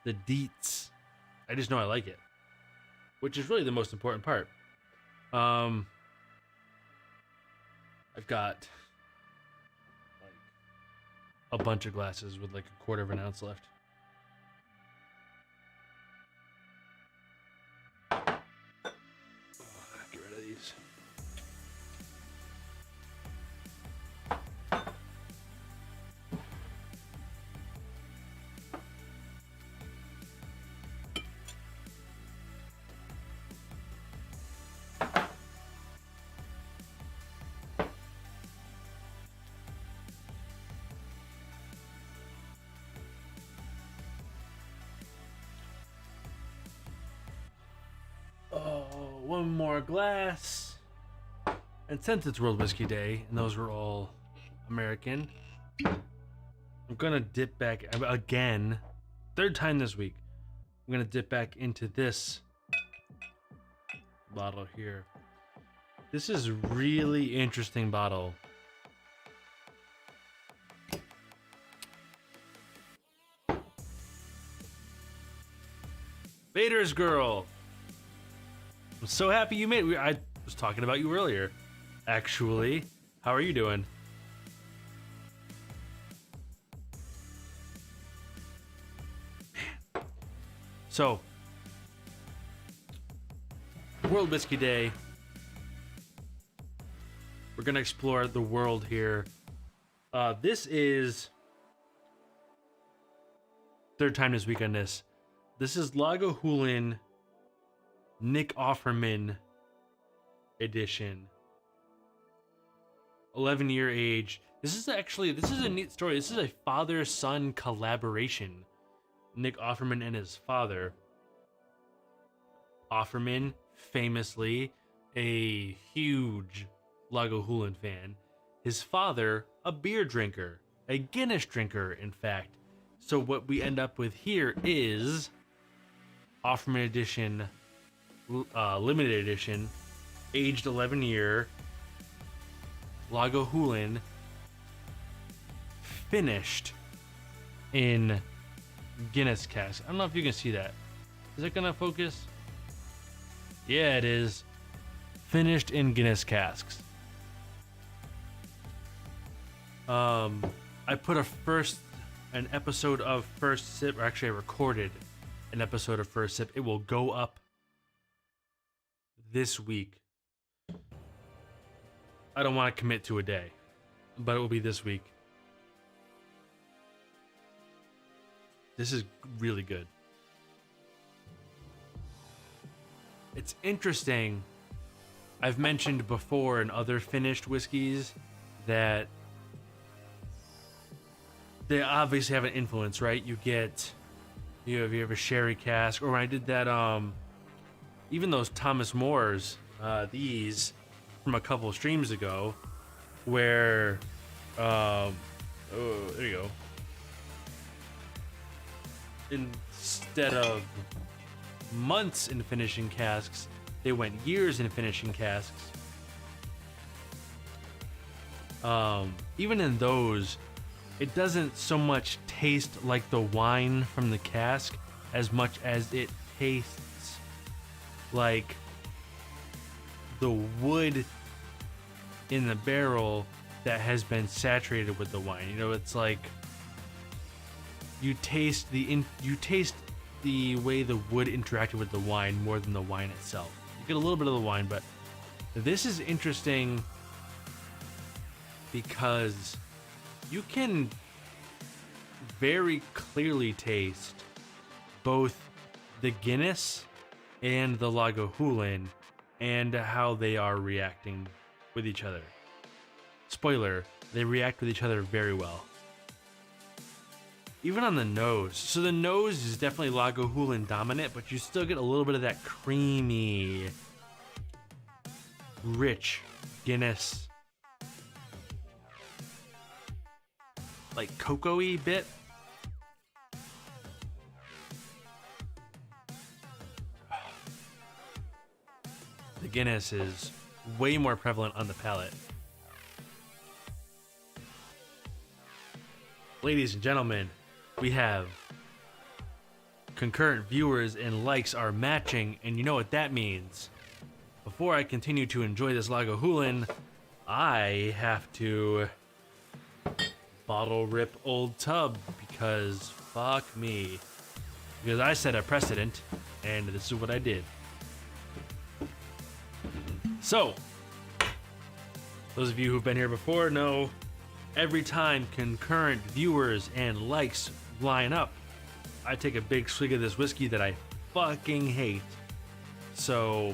A: the deets. I just know I like it, which is really the most important part. I've got like a bunch of glasses with like a quarter of an ounce left. Get rid of these. One more glass. And since it's World Whiskey Day, and those were all American, I'm gonna dip back again, third time this week. I'm gonna dip back into this bottle here. This is a really interesting bottle. Vader's Girl. I'm so happy you made it. I was talking about you earlier, actually. How are you doing? So, World Whiskey Day. We're gonna explore the world here. This is third time this week on this. This is Lagavulin Nick Offerman edition. 11-year age. This is a neat story. This is a father-son collaboration. Nick Offerman and his father. Offerman, famously a huge Lagavulin fan. His father, a beer drinker, a Guinness drinker, in fact. So what we end up with here is Offerman edition, limited edition, aged 11-year, Lagavulin, finished in Guinness cask. I don't know if you can see that. Is it gonna focus? Yeah, it is. Finished in Guinness casks. I put an episode of First Sip, or actually I recorded an episode of First Sip. It will go up this week. I don't want to commit to a day. but it will be this week. This is really good. It's interesting. I've mentioned before in other finished whiskeys that they obviously have an influence, right? You have a sherry cask, or when I did that, even those Thomas Moore's, these from a couple of streams ago, where, oh, there you go. Instead of months in finishing casks, they went years in finishing casks. Even in those, it doesn't so much taste like the wine from the cask as much as it tastes like the wood in the barrel that has been saturated with the wine. You know, it's like you taste the way the wood interacted with the wine more than the wine itself. You get a little bit of the wine, but this is interesting because you can very clearly taste both the Guinness and the Lagavulin and how they are reacting with each other. Spoiler, they react with each other very well. Even on the nose. So the nose is definitely Lagavulin dominant, but you still get a little bit of that creamy, rich Guinness, like cocoa-y bit. The Guinness is way more prevalent on the palate. Ladies and gentlemen, we have concurrent viewers and likes are matching, and you know what that means. Before I continue to enjoy this Lagavulin, I have to bottle rip Old Tub because fuck me. Because I set a precedent, and this is what I did. So, those of you who've been here before know every time concurrent viewers and likes line up, I take a big swig of this whiskey that I fucking hate. So,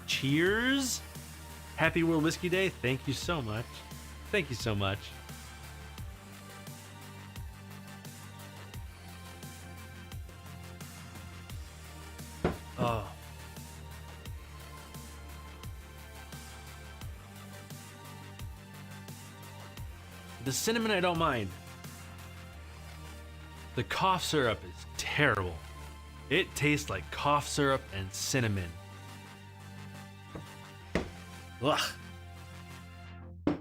A: cheers. Happy World Whiskey Day. Thank you so much. Thank you so much. Oh. The cinnamon I don't mind. The cough syrup is terrible. It tastes like cough syrup and cinnamon. Ugh. Ugh.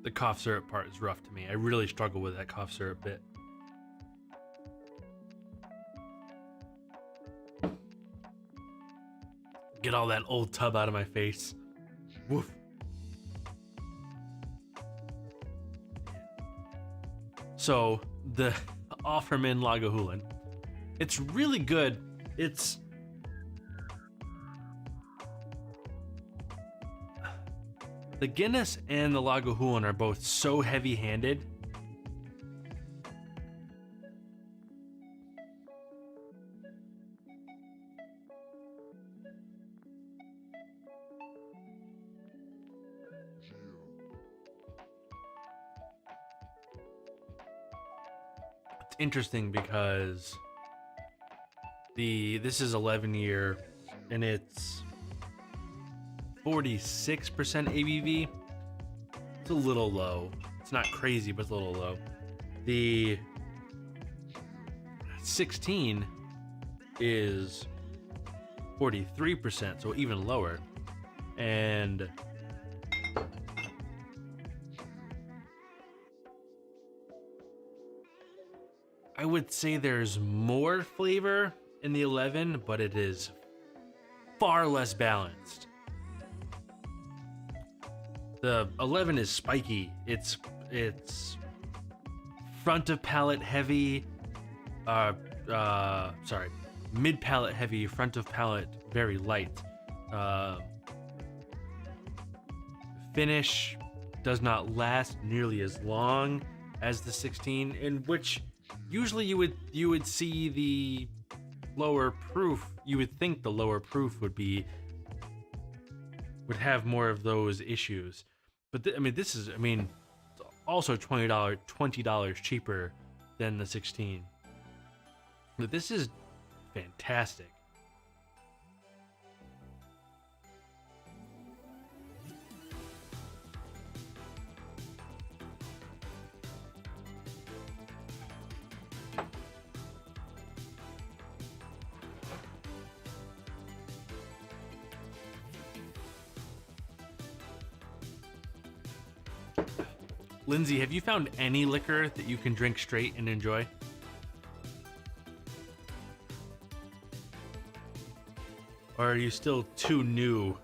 A: The cough syrup part is rough to me. I really struggle with that cough syrup bit. Get all that Old Tub out of my face. Woof. So, the Offerman Lagavulin. It's really good. It's... The Guinness and the Lagavulin are both so heavy-handed. Interesting because this is 11 year and it's 46% ABV. It's a little low. It's not crazy, but it's a little low. The 16 is 43%, so even lower. And I would say there's more flavor in the 11, but it is far less balanced. The 11 is spiky. It's front of palate heavy, sorry, mid palate heavy, front of palate very light. Finish does not last nearly as long as the 16, in which usually you would see the lower proof. You would think the lower proof would have more of those issues, but this is also $20 cheaper than the 16. But this is fantastic. Lindsay, have you found any liquor that you can drink straight and enjoy? Or are you still too new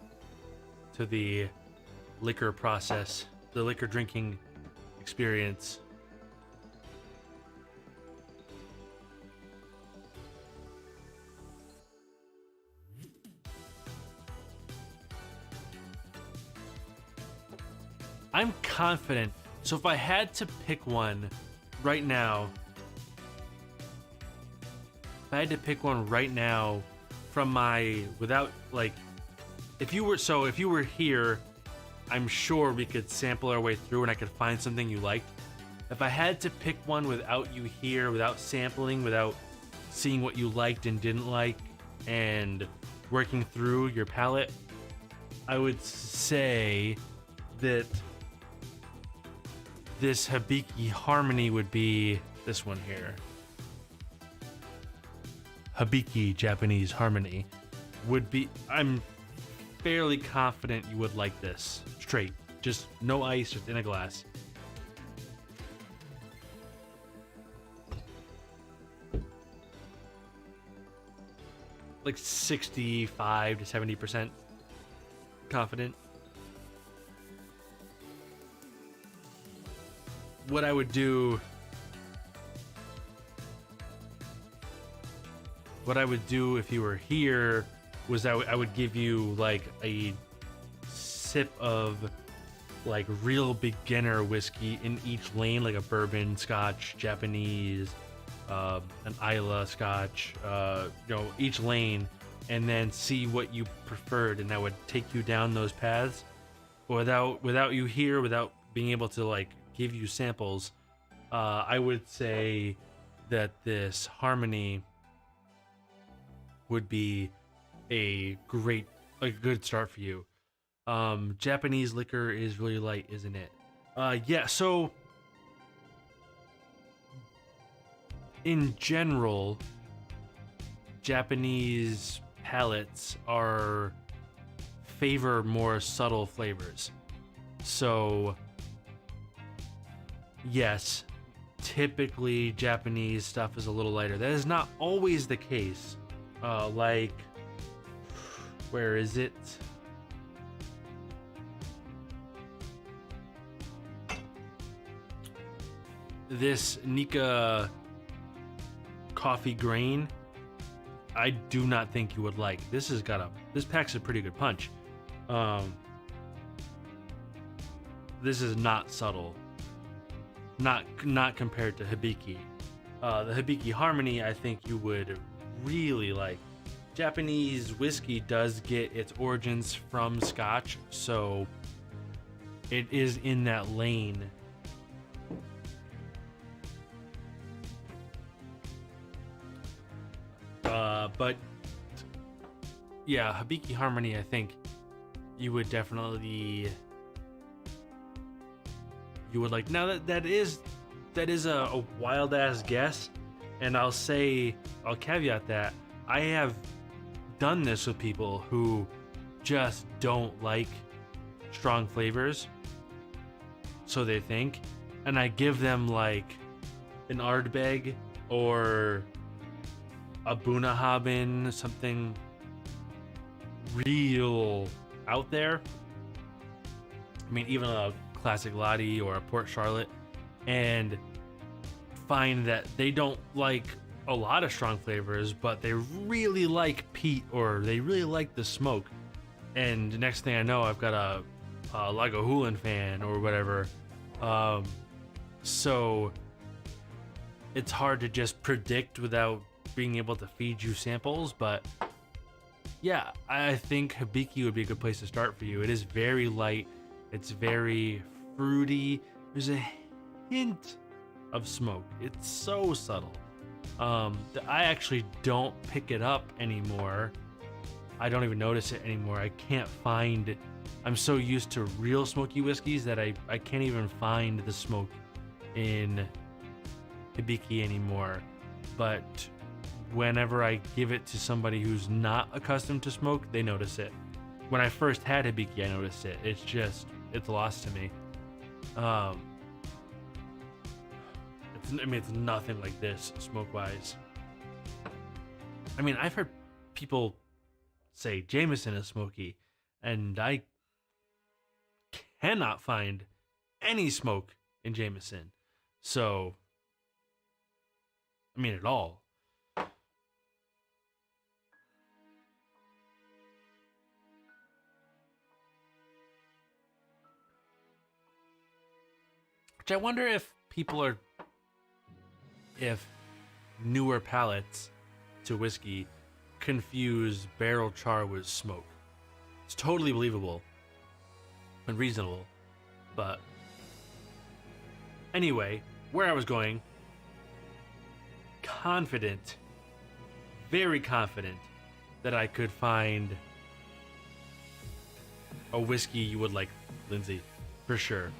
A: to the liquor process, the liquor drinking experience? I'm confident. So if I had to pick one right now, from my, without like, if you were here, I'm sure we could sample our way through and I could find something you liked. If I had to pick one without you here, without sampling, without seeing what you liked and didn't like, and working through your palate, I would say that this Hibiki Harmony would be this one here. Hibiki Japanese Harmony would be, I'm fairly confident you would like this straight, just no ice, just in a glass. Like 65 to 70% confident. What I would do if you were here was I would give you like a sip of like real beginner whiskey in each lane, like a bourbon, Scotch, Japanese, an Islay Scotch, each lane, and then see what you preferred, and that would take you down those paths. Without you here, without being able to like give you samples, I would say that this Harmony would be a good start for you. Japanese liquor is really light, isn't it? Yeah, so in general, Japanese palates favor more subtle flavors. So yes, typically Japanese stuff is a little lighter. That is not always the case. Like, where is it? This Nikka coffee grain, I do not think you would like. This packs a pretty good punch. This is not subtle. Not compared to Hibiki. The Hibiki Harmony, I think you would really like. Japanese whiskey does get its origins from Scotch, so it is in that lane. But yeah, Hibiki Harmony, I think you would definitely like. Now that is a wild ass guess, and I'll caveat that I have done this with people who just don't like strong flavors, so they think, and I give them like an Ardbeg or a Bunnahabhain, something real out there. I mean, even a classic Lottie or a Port Charlotte, and find that they don't like a lot of strong flavors, but they really like peat or they really like the smoke. And next thing I know, I've got a Lagavulin fan or whatever. So it's hard to just predict without being able to feed you samples. But yeah, I think Hibiki would be a good place to start for you. It is very light. It's very fruity. There's a hint of smoke. It's so subtle. I actually don't pick it up anymore. I don't even notice it anymore. I can't find. I'm so used to real smoky whiskeys that I can't even find the smoke in Hibiki anymore. But whenever I give it to somebody who's not accustomed to smoke, they notice it. When I first had Hibiki, I noticed it. It's lost to me. It's nothing like this smoke-wise. I mean, I've heard people say Jameson is smoky, and I cannot find any smoke in Jameson. So, I mean, at all. Which I wonder if newer palates to whiskey confuse barrel char with smoke. It's totally believable and reasonable, but anyway, where I was going, confident, very confident that I could find a whiskey you would like, Lindsay, for sure.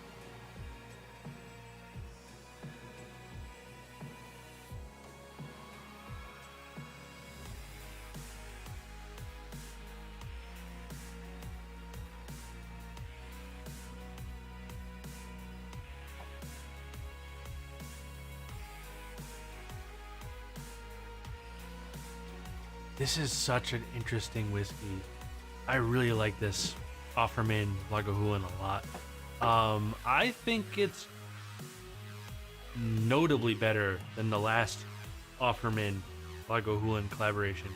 A: This is such an interesting whiskey. I really like this Offerman Lagavulin a lot. I think it's notably better than the last Offerman Lagavulin collaboration.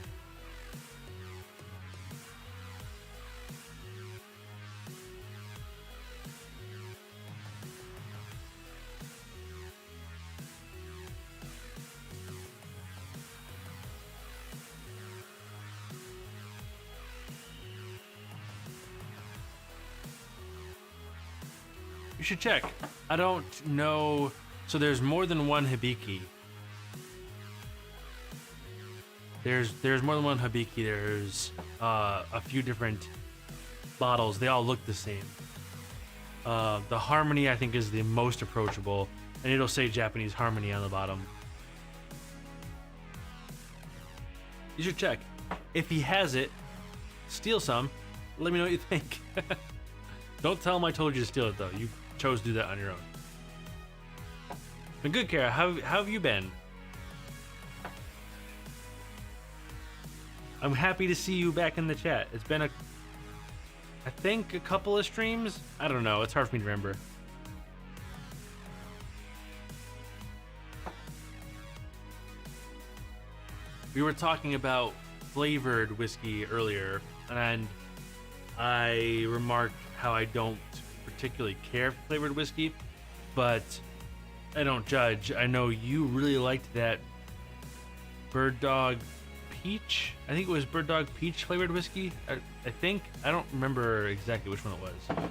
A: You should check. I don't know. So there's more than one Hibiki. There's more than one Hibiki. There's a few different bottles. They all look the same. The Harmony, I think, is the most approachable, and it'll say Japanese Harmony on the bottom. You should check. If he has it, steal some. Let me know what you think. Don't tell him I told you to steal it, though. You chose to do that on your own. Been good, Kara. How have you been? I'm happy to see you back in the chat. It's been I think a couple of streams. I don't know. It's hard for me to remember. We were talking about flavored whiskey earlier, and I remarked how I don't particularly care for flavored whiskey, but I don't judge. I know you really liked that Bird Dog Peach. I think it was Bird Dog Peach flavored whiskey. I think. I don't remember exactly which one it was.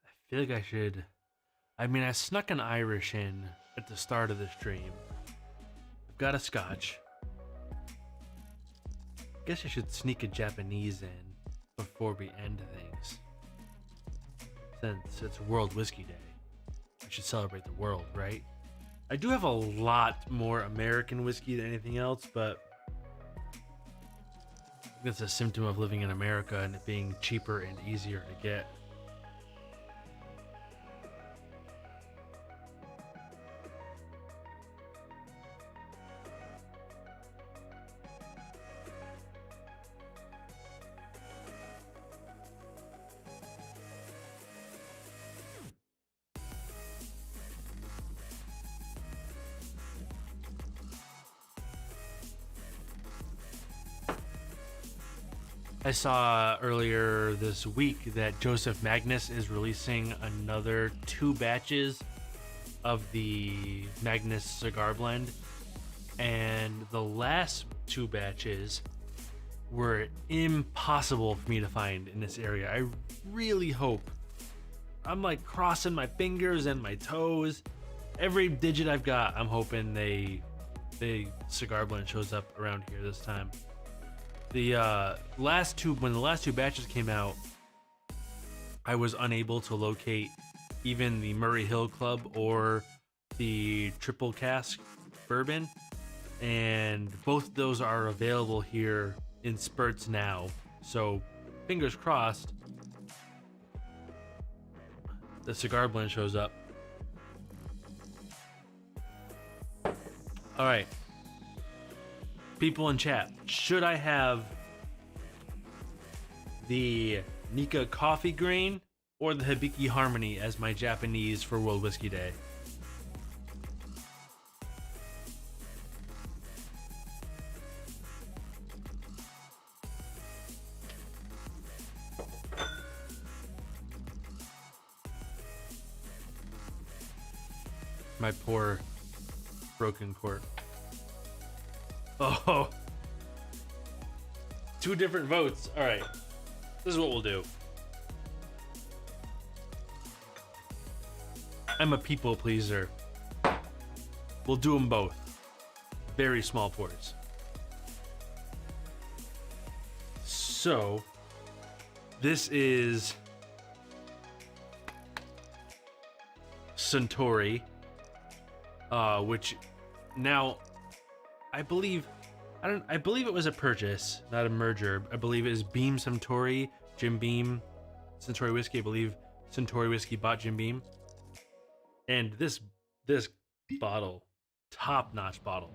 A: I feel like I should. I mean, I snuck an Irish in at the start of the stream. I've got a Scotch. Guess I should sneak a Japanese in before we end things, since it's World Whiskey Day. I should celebrate the world, right? I do have a lot more American whiskey than anything else, but that's a symptom of living in America and it being cheaper and easier to get. I saw earlier this week that Joseph Magnus is releasing another 2 batches of the Magnus cigar blend, and the last 2 batches were impossible for me to find in this area. I really hope, I'm like crossing my fingers and my toes, every digit I've got, I'm hoping the cigar blend shows up around here this time. The last 2 batches came out, I was unable to locate even the Murray Hill Club or the Triple Cask Bourbon, and both of those are available here in spurts now. So fingers crossed the cigar blend shows up. All right. People in chat, should I have the Nika Coffee Grain or the Hibiki Harmony as my Japanese for World Whiskey Day? My poor broken court. Oh, 2 different votes. All right, this is what we'll do. I'm a people pleaser. We'll do them both. Very small pours. So, this is Suntory, which now I believe it was a purchase, not a merger. I believe it is Beam Suntory, Jim Beam, Suntory Whiskey. I believe Suntory Whiskey bought Jim Beam. And this bottle, top-notch bottle.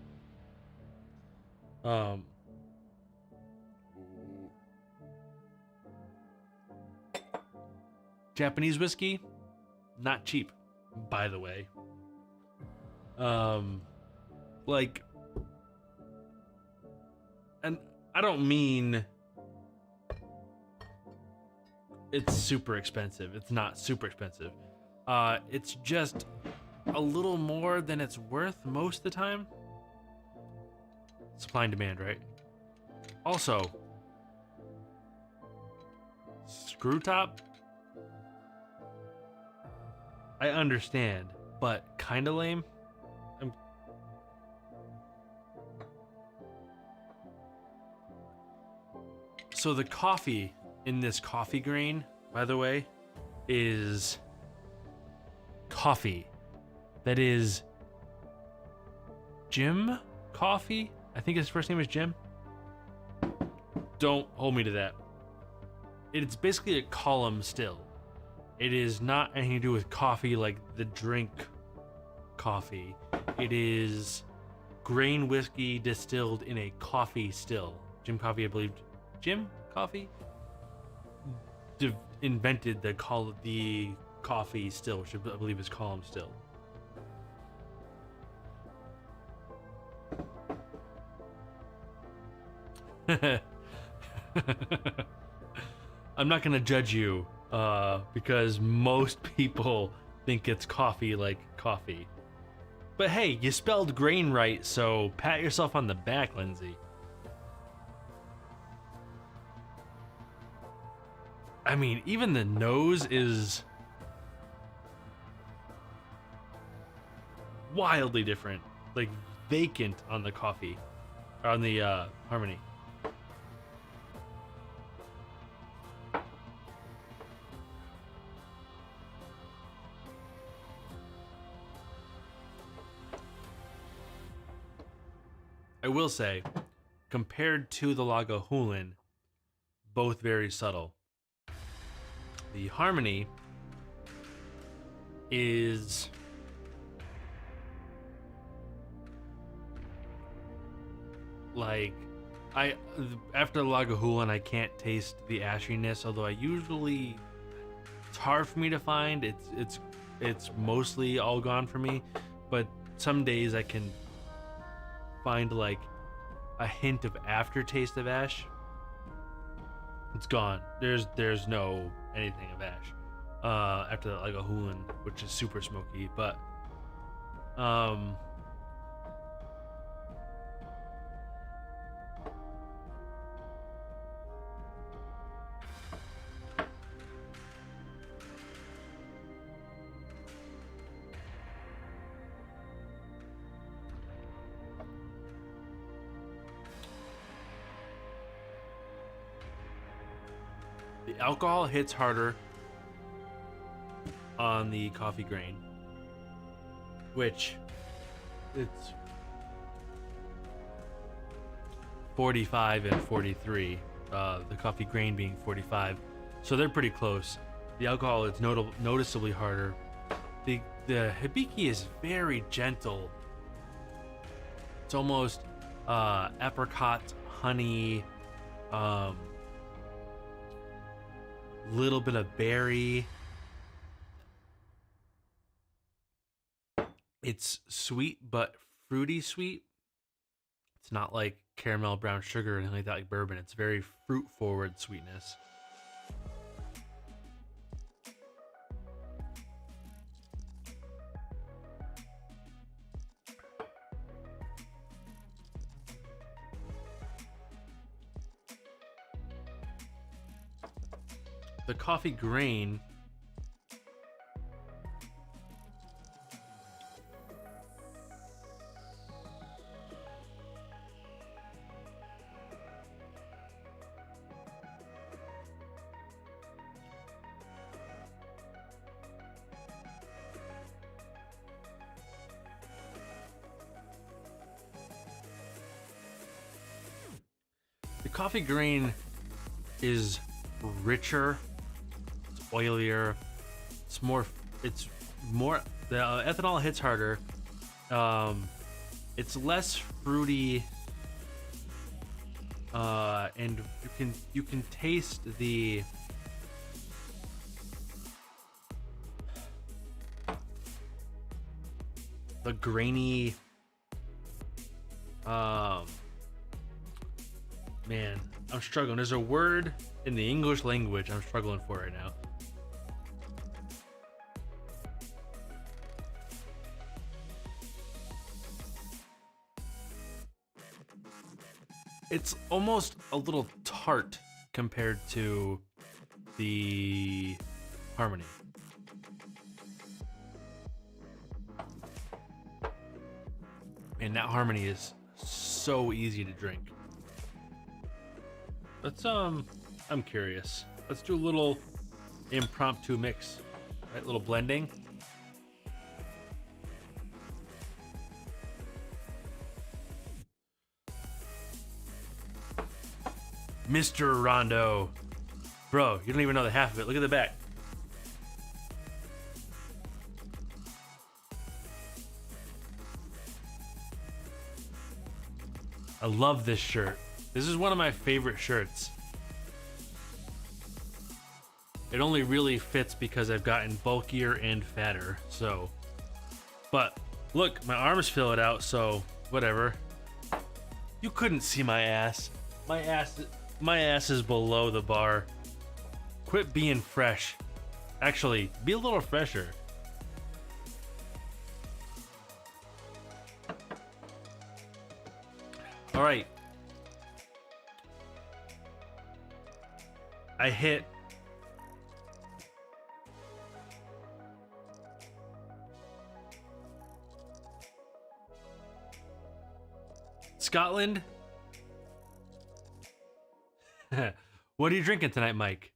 A: Japanese whiskey, not cheap, by the way. Like, and I don't mean it's super expensive. It's not super expensive. It's just a little more than it's worth most of the time. Supply and demand, right? Also, screw top, I understand, but kind of lame. So the coffee in this coffee grain, by the way, is coffee. That is Jim Coffee. I think his first name is Jim. Don't hold me to that. It's basically a column still. It is not anything to do with coffee like the drink coffee. It is grain whiskey distilled in a coffee still. Jim Coffee, I believe. Jim Coffee invented the coffee still, which I believe is column still. I'm not gonna judge you because most people think it's coffee like coffee. But hey, you spelled grain right, so pat yourself on the back, Lindsay. I mean, even the nose is wildly different. Like vacant on the coffee, on the Harmony. I will say, compared to the Lagavulin, both very subtle. The Harmony is like after the Lagavulin, I can't taste the ashiness. Although I usually, it's hard for me to find. It's mostly all gone for me, but some days I can find like a hint of aftertaste of ash. It's gone. There's no anything of ash after that, like a Hulin, which is super smoky. But the alcohol hits harder on the coffee grain, which it's 45 and 43. The coffee grain being 45, so they're pretty close. The alcohol is noticeably harder. The hibiki is very gentle. It's almost apricot, honey, little bit of berry. It's sweet but fruity sweet. It's not like caramel brown sugar or anything like that, like bourbon. It's very fruit forward sweetness. The coffee grain coffee grain is richer, it's oilier, it's more, the ethanol hits harder, it's less fruity, and you can taste the grainy, man, I'm struggling. There's a word in the English language I'm struggling for right now. It's almost a little tart compared to the Harmony. And that Harmony is so easy to drink. Let's I'm curious. Let's do a little impromptu mix, right? A little blending. Mr. Rondo. Bro, you don't even know the half of it. Look at the back. I love this shirt. This is one of my favorite shirts. It only really fits because I've gotten bulkier and fatter, so. But look, my arms fill it out, so whatever. You couldn't see my ass. My ass is below the bar. Quit being fresh. Actually, be a little fresher. All right. I hit Scotland. What are you drinking tonight, Mike?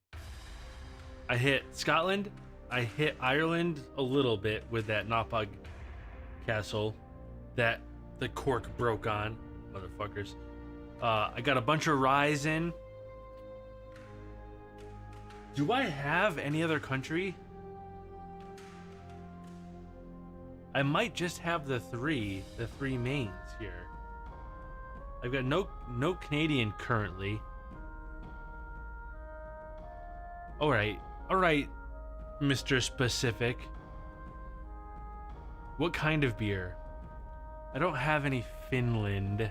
A: I hit Scotland. I hit Ireland a little bit with that Nopog Castle that the cork broke on. motherfuckers. I got a bunch of ryes in. Do I have any other country? I might just have the three mains here. I've got no Canadian currently. All right, Mr. Specific. What kind of beer? I don't have any Finland.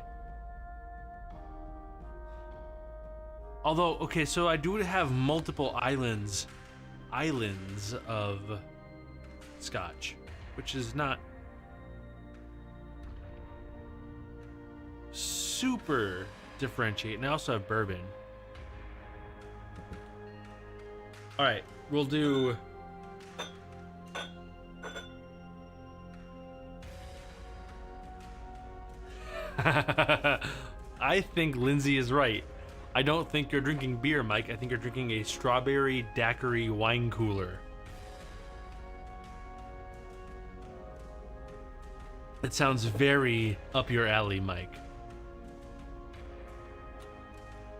A: Although, okay, so I do have multiple islands of Scotch, which is not super differentiate. And I also have bourbon. All right, we'll do. I think Lindsay is right. I don't think you're drinking beer, Mike. I think you're drinking a strawberry daiquiri wine cooler. It sounds very up your alley, Mike.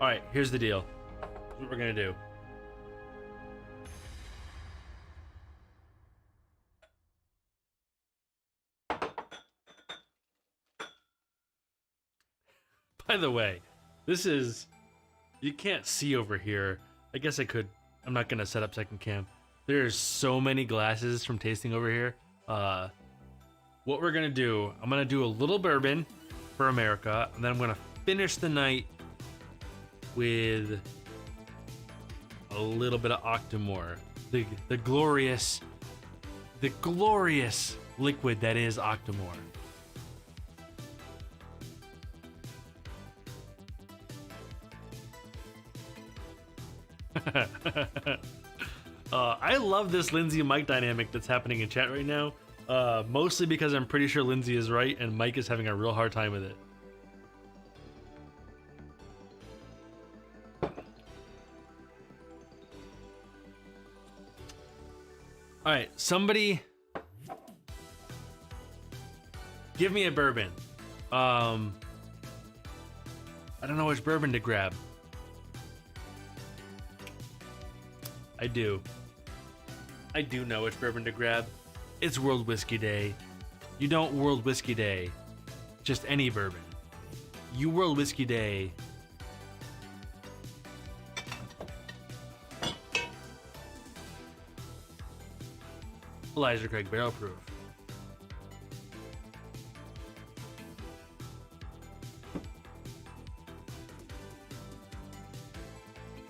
A: All right, here's the deal. Here's what we're gonna do. By the way, this is... You can't see over here. I guess I could. I'm not gonna set up second cam. There's so many glasses from tasting over here. What we're gonna do, I'm gonna do a little bourbon for America, and then I'm gonna finish the night with a little bit of Octomore. The glorious liquid that is Octomore. I love this Lindsay and Mike dynamic that's happening in chat right now. Mostly because I'm pretty sure Lindsay is right and Mike is having a real hard time with it. All right, somebody give me a bourbon. I don't know which bourbon to grab. I do know which bourbon to grab. It's World Whiskey Day. You don't World Whiskey Day just any bourbon. You World Whiskey Day Elijah Craig Barrel Proof.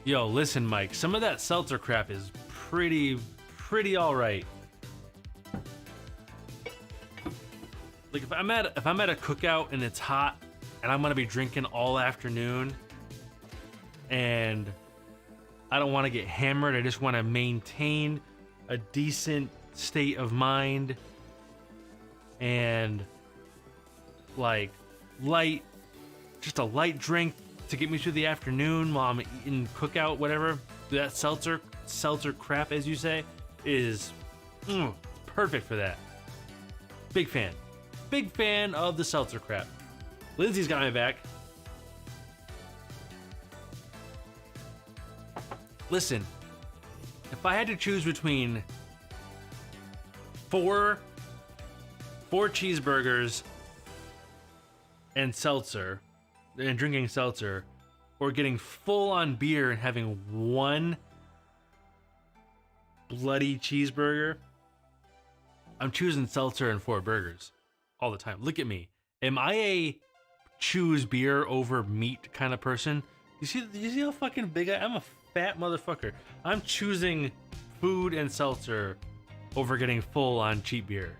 A: Yo, listen, Mike. Some of that seltzer crap is pretty all right. Like if I'm at a cookout and it's hot and I'm gonna be drinking all afternoon and I don't want to get hammered. I just want to maintain a decent state of mind and like just a light drink to get me through the afternoon while I'm eating cookout, whatever. That seltzer crap, as you say, is perfect for that. Big fan of the seltzer crap. Lindsay's got my back. Listen, if I had to choose between four cheeseburgers and seltzer, and drinking seltzer, or getting full on beer and having one bloody cheeseburger, I'm choosing seltzer and 4 burgers all the time. Look at me. Am I a choose beer over meat kind of person? You see how fucking big I'm a fat motherfucker. I'm choosing food and seltzer over getting full on cheap beer.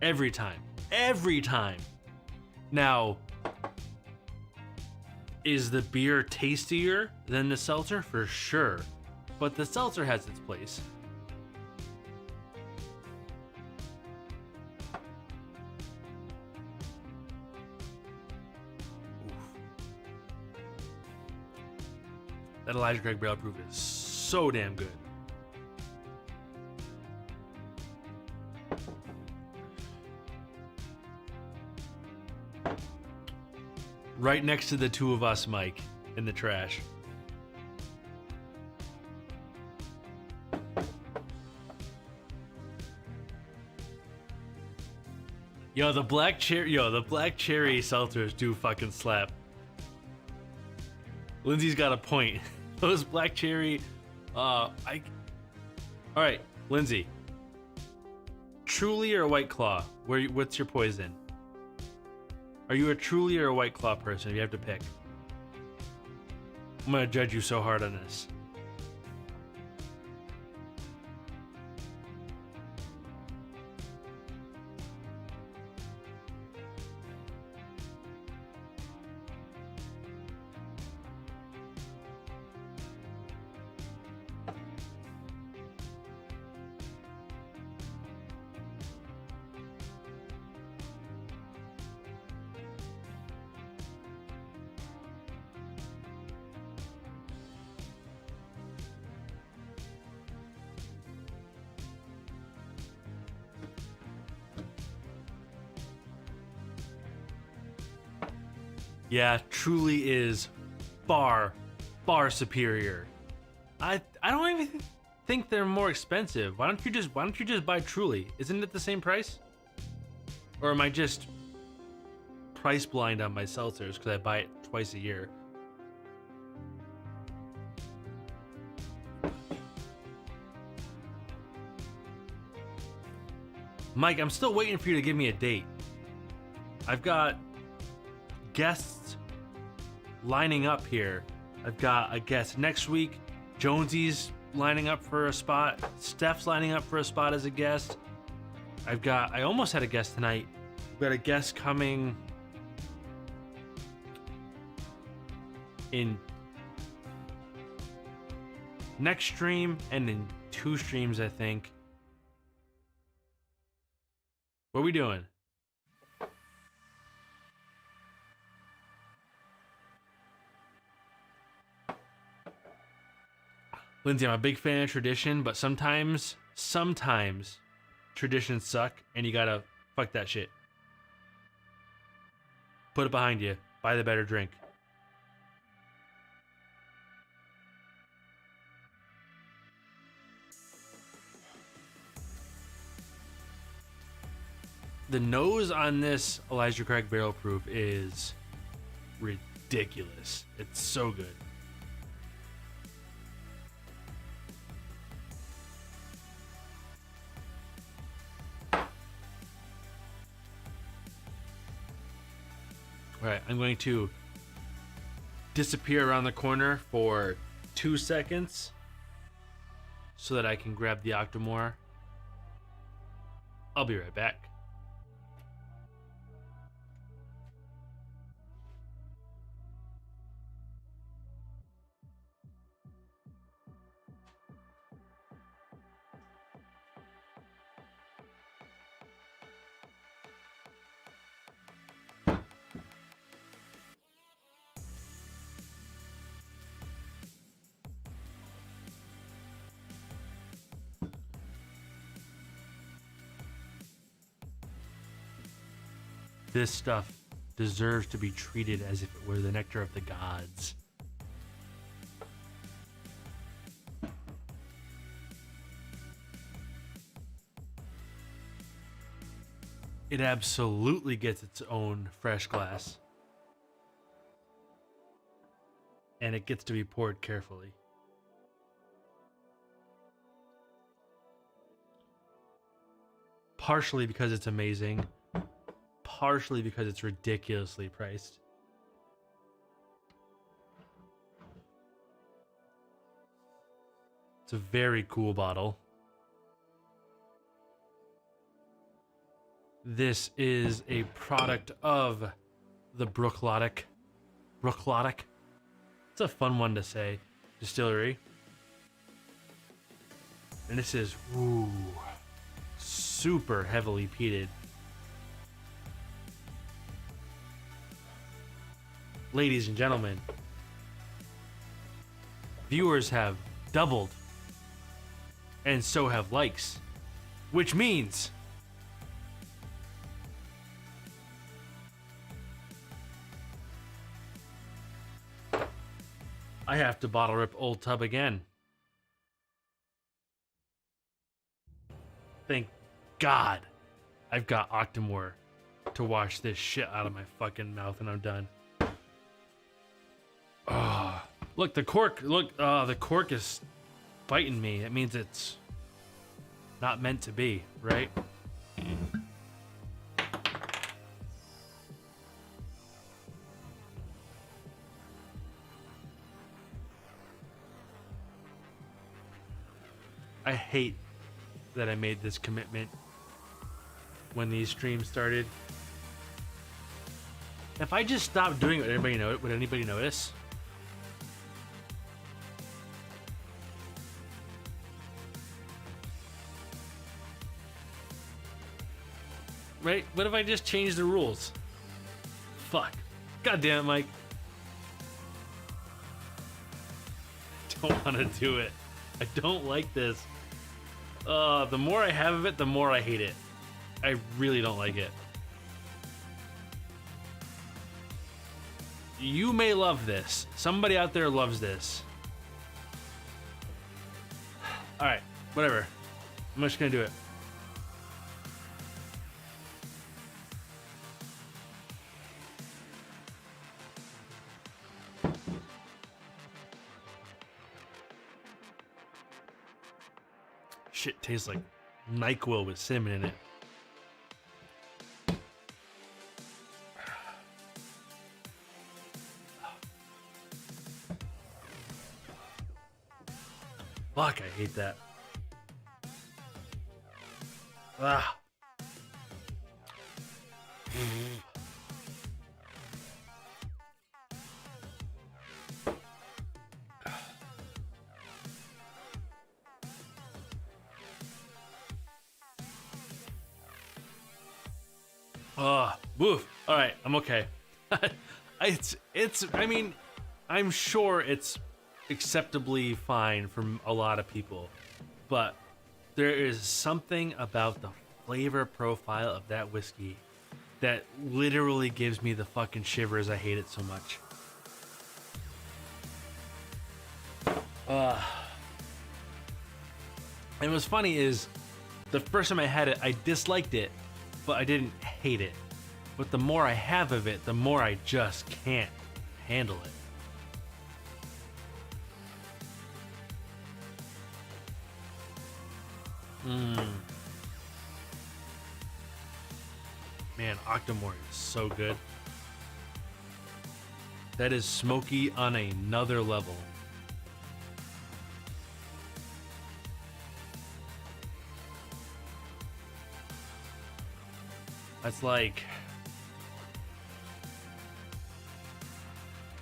A: Every time. Now, is the beer tastier than the seltzer? For sure. But the seltzer has its place. Oof. That Elijah Craig Barrel Proof is so damn good. Right next to the two of us, Mike, in the trash. The black cherry seltzers do fucking slap. Lindsay's got a point. Those black cherry, all right, Lindsay. Truly or White Claw? What's your poison? Are you a Truly or a White Claw person if you have to pick? I'm gonna judge you so hard on this. Yeah, Truly is far superior. I don't even think they're more expensive. Why don't you just buy Truly? Isn't it the same price? Or am I just price blind on my seltzers because I buy it twice a year? Mike, I'm still waiting for you to give me a date. I've got guests lining up here. I've got a guest next week. Jonesy's lining up for a spot. Steph's lining up for a spot as a guest. I almost had a guest tonight. We got a guest coming in next stream and in 2 streams, I think. What are we doing? Lindsay, I'm a big fan of tradition, but sometimes traditions suck and you gotta fuck that shit. Put it behind you. Buy the better drink. The nose on this Elijah Craig Barrel Proof is ridiculous. It's so good. All right, I'm going to disappear around the corner for 2 seconds so that I can grab the Octomore. I'll be right back. This stuff deserves to be treated as if it were the nectar of the gods. It absolutely gets its own fresh glass. And it gets to be poured carefully. Partially because it's amazing. Partially because it's ridiculously priced. It's a very cool bottle. This is a product of the Brooklotic. It's a fun one to say. Distillery. And this is super heavily peated. Ladies and gentlemen, viewers have doubled, and so have likes, which means I have to bottle rip Old Tub again. Thank God I've got Octomore to wash this shit out of my fucking mouth and I'm done. Oh, look, the cork, the cork is biting me. It means it's not meant to be, right? I hate that I made this commitment when these streams started. If I just stopped doing it, would anybody notice? Right? What if I just changed the rules? Fuck. God damn it, Mike. Don't want to do it. I don't like this. The more I have of it, the more I hate it. I really don't like it. You may love this. Somebody out there loves this. Alright, whatever. I'm just gonna do it. Shit tastes like NyQuil with cinnamon in it. Fuck, I hate that. Ah. Woof. All right, I'm okay. I mean, I'm sure it's acceptably fine from a lot of people, but there is something about the flavor profile of that whiskey that literally gives me the fucking shivers. I hate it so much. And what's funny is the first time I had it, I disliked it, but I didn't hate it. But the more I have of it, the more I just can't handle it. Man, Octomore is so good. That is smoky on another level. That's like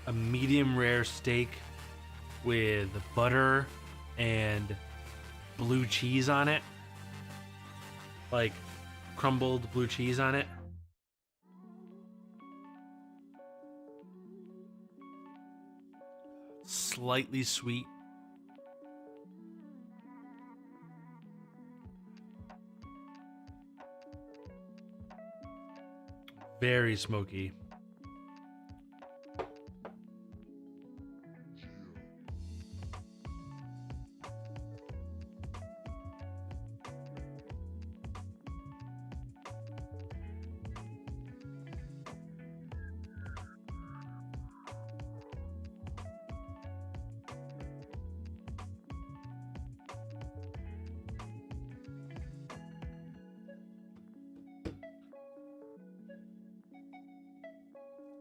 A: a medium rare steak with butter and blue cheese on it. Like crumbled blue cheese on it. Slightly sweet. Very smoky.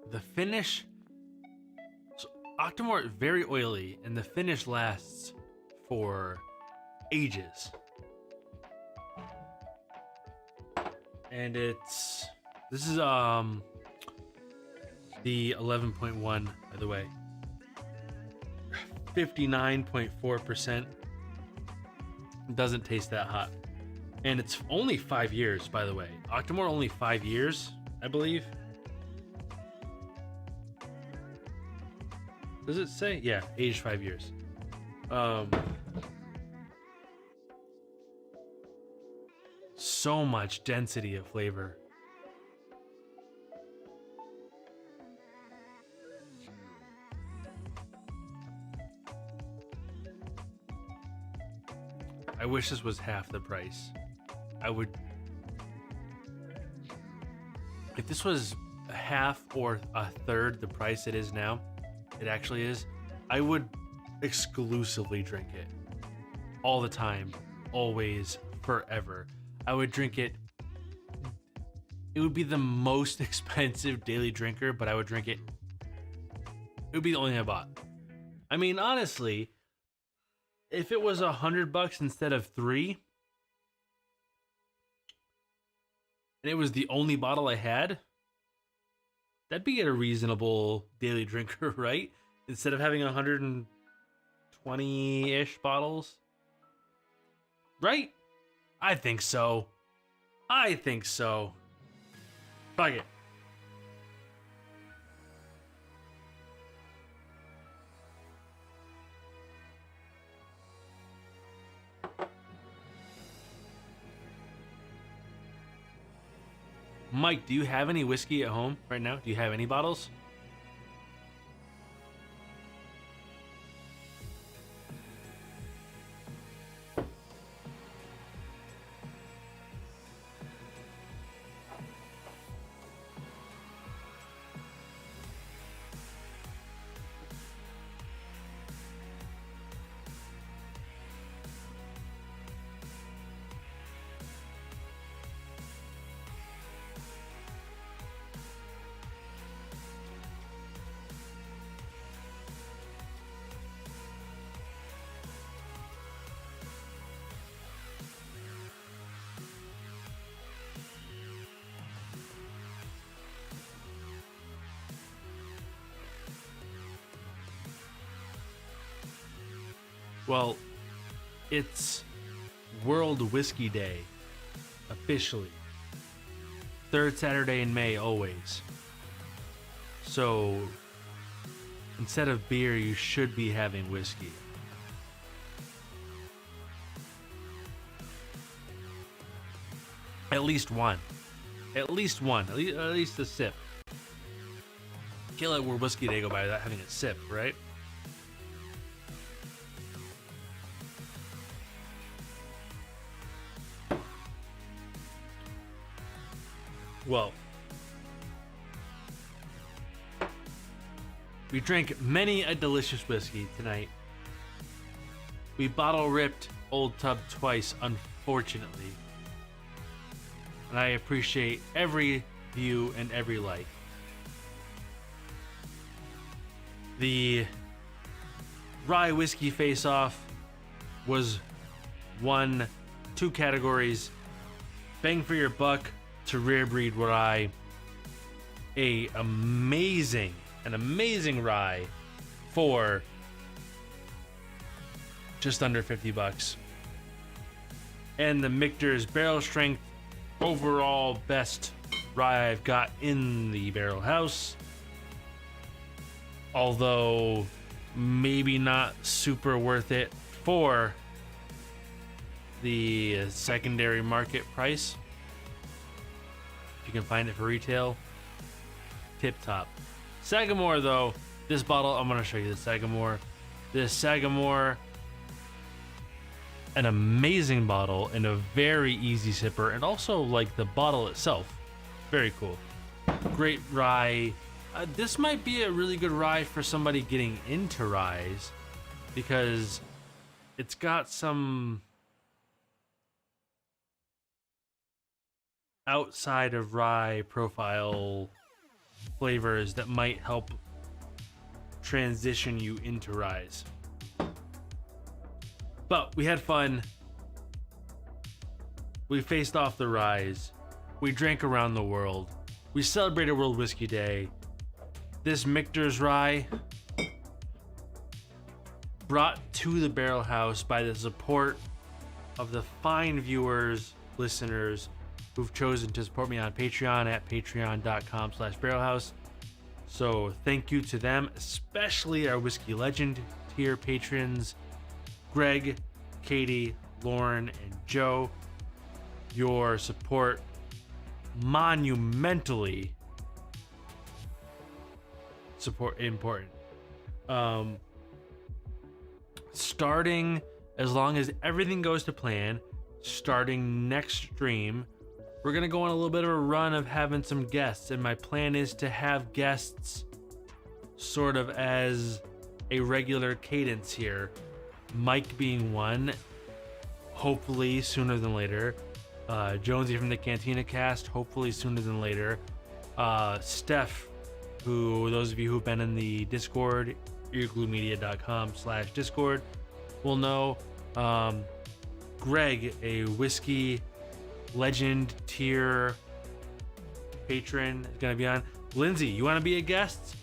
A: The finish, so Octomore is very oily, and the finish lasts for ages. And this is the 11.1, by the way, 59.4%. Doesn't taste that hot, and it's only 5 years, by the way. Octomore only 5 years, I believe. Does it say? Yeah, aged 5 years. So much density of flavor. I wish this was half the price. I would, if this was a half or a third the price it is now, it actually is, I would exclusively drink it all the time, always, forever. I would drink it. It would be the most expensive daily drinker, but I would drink it. It would be the only thing I bought. I mean, honestly, if it was $100 instead of $3, and it was the only bottle I had, that'd be a reasonable daily drinker, right? Instead of having 120-ish bottles. Right? I think so. I think so. Fuck it. Mike, do you have any whiskey at home right now? Do you have any bottles? Well, it's World Whiskey Day, officially. Third Saturday in May, always. So, instead of beer, you should be having whiskey. At least one. At least one. At least a sip. Can't let World Whiskey Day go by without having a sip, right? Well, we drank many a delicious whiskey tonight. We bottle ripped Old Tub twice, unfortunately. And I appreciate every view and every like. The Rye Whiskey Face Off was won 2 categories: Bang for Your Buck to Rare Breed Rye, an amazing rye for just under $50, and the Michter's Barrel Strength overall best rye I've got in the barrel house, although maybe not super worth it for the secondary market price. You can find it for retail. Tip top. Sagamore, though, this bottle, I'm going to show you the Sagamore. This Sagamore, an amazing bottle and a very easy sipper, and also like the bottle itself, very cool. Great rye. This might be a really good rye for somebody getting into ryes, because it's got some outside of rye profile flavors that might help transition you into ryes. But we had fun. We faced off the ryes. We drank around the world. We celebrated World Whiskey Day. This Michter's rye, brought to the Barrel House by the support of the fine viewers, listeners who've chosen to support me on Patreon at patreon.com/barrelhouse. So thank you to them, especially our Whiskey Legend tier patrons, Greg, Katie, Lauren, and Joe. Your support monumentally important. Starting as long as everything goes to plan, starting next stream, we're going to go on a little bit of a run of having some guests. And my plan is to have guests sort of as a regular cadence here. Mike being one, hopefully sooner than later. Jonesy from the Cantina Cast, hopefully sooner than later. Steph, who those of you who've been in the Discord, eargluemedia.com/Discord, will know. Greg, a whiskey legend tier patron, is going to be on. Lindsay, you want to be a guest?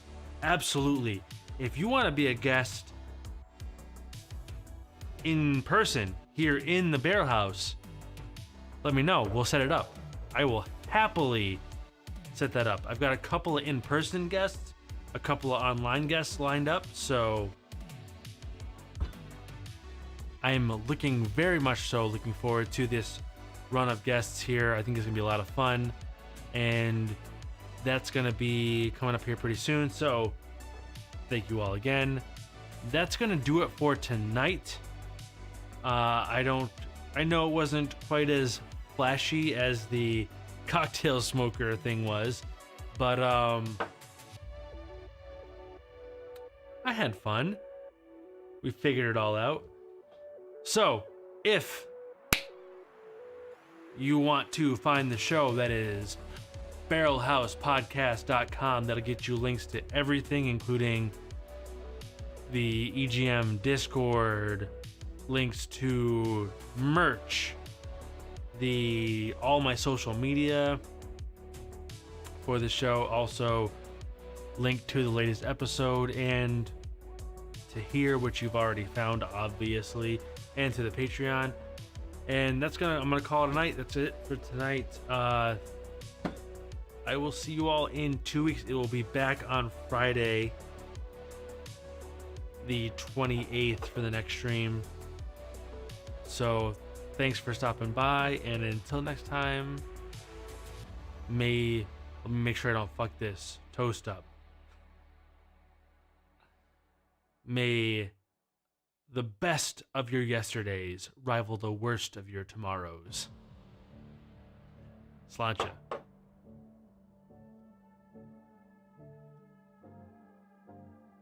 A: Absolutely. If you want to be a guest in person here in the Barrel House, let me know. We'll set it up. I will happily set that up. I've got a couple of in-person guests, a couple of online guests lined up, so I am very much so looking forward to this run of guests here. I think it's gonna be a lot of fun, and that's gonna be coming up here pretty soon. So thank you all again. That's gonna do it for tonight. I know it wasn't quite as flashy as the cocktail smoker thing was, but I had fun. We figured it all out. So, if you want to find the show, that is barrelhousepodcast.com. That'll get you links to everything, including the EGM Discord, links to merch, all my social media for the show, also link to the latest episode, and to hear what you've already found, obviously, and to the Patreon. And I'm gonna call it a night. That's it for tonight. I will see you all in 2 weeks. It will be back on Friday, the 28th, for the next stream. So thanks for stopping by, and until next time, let me make sure I don't fuck this. Toast up. May the best of your yesterdays rival the worst of your tomorrows. Sláinte.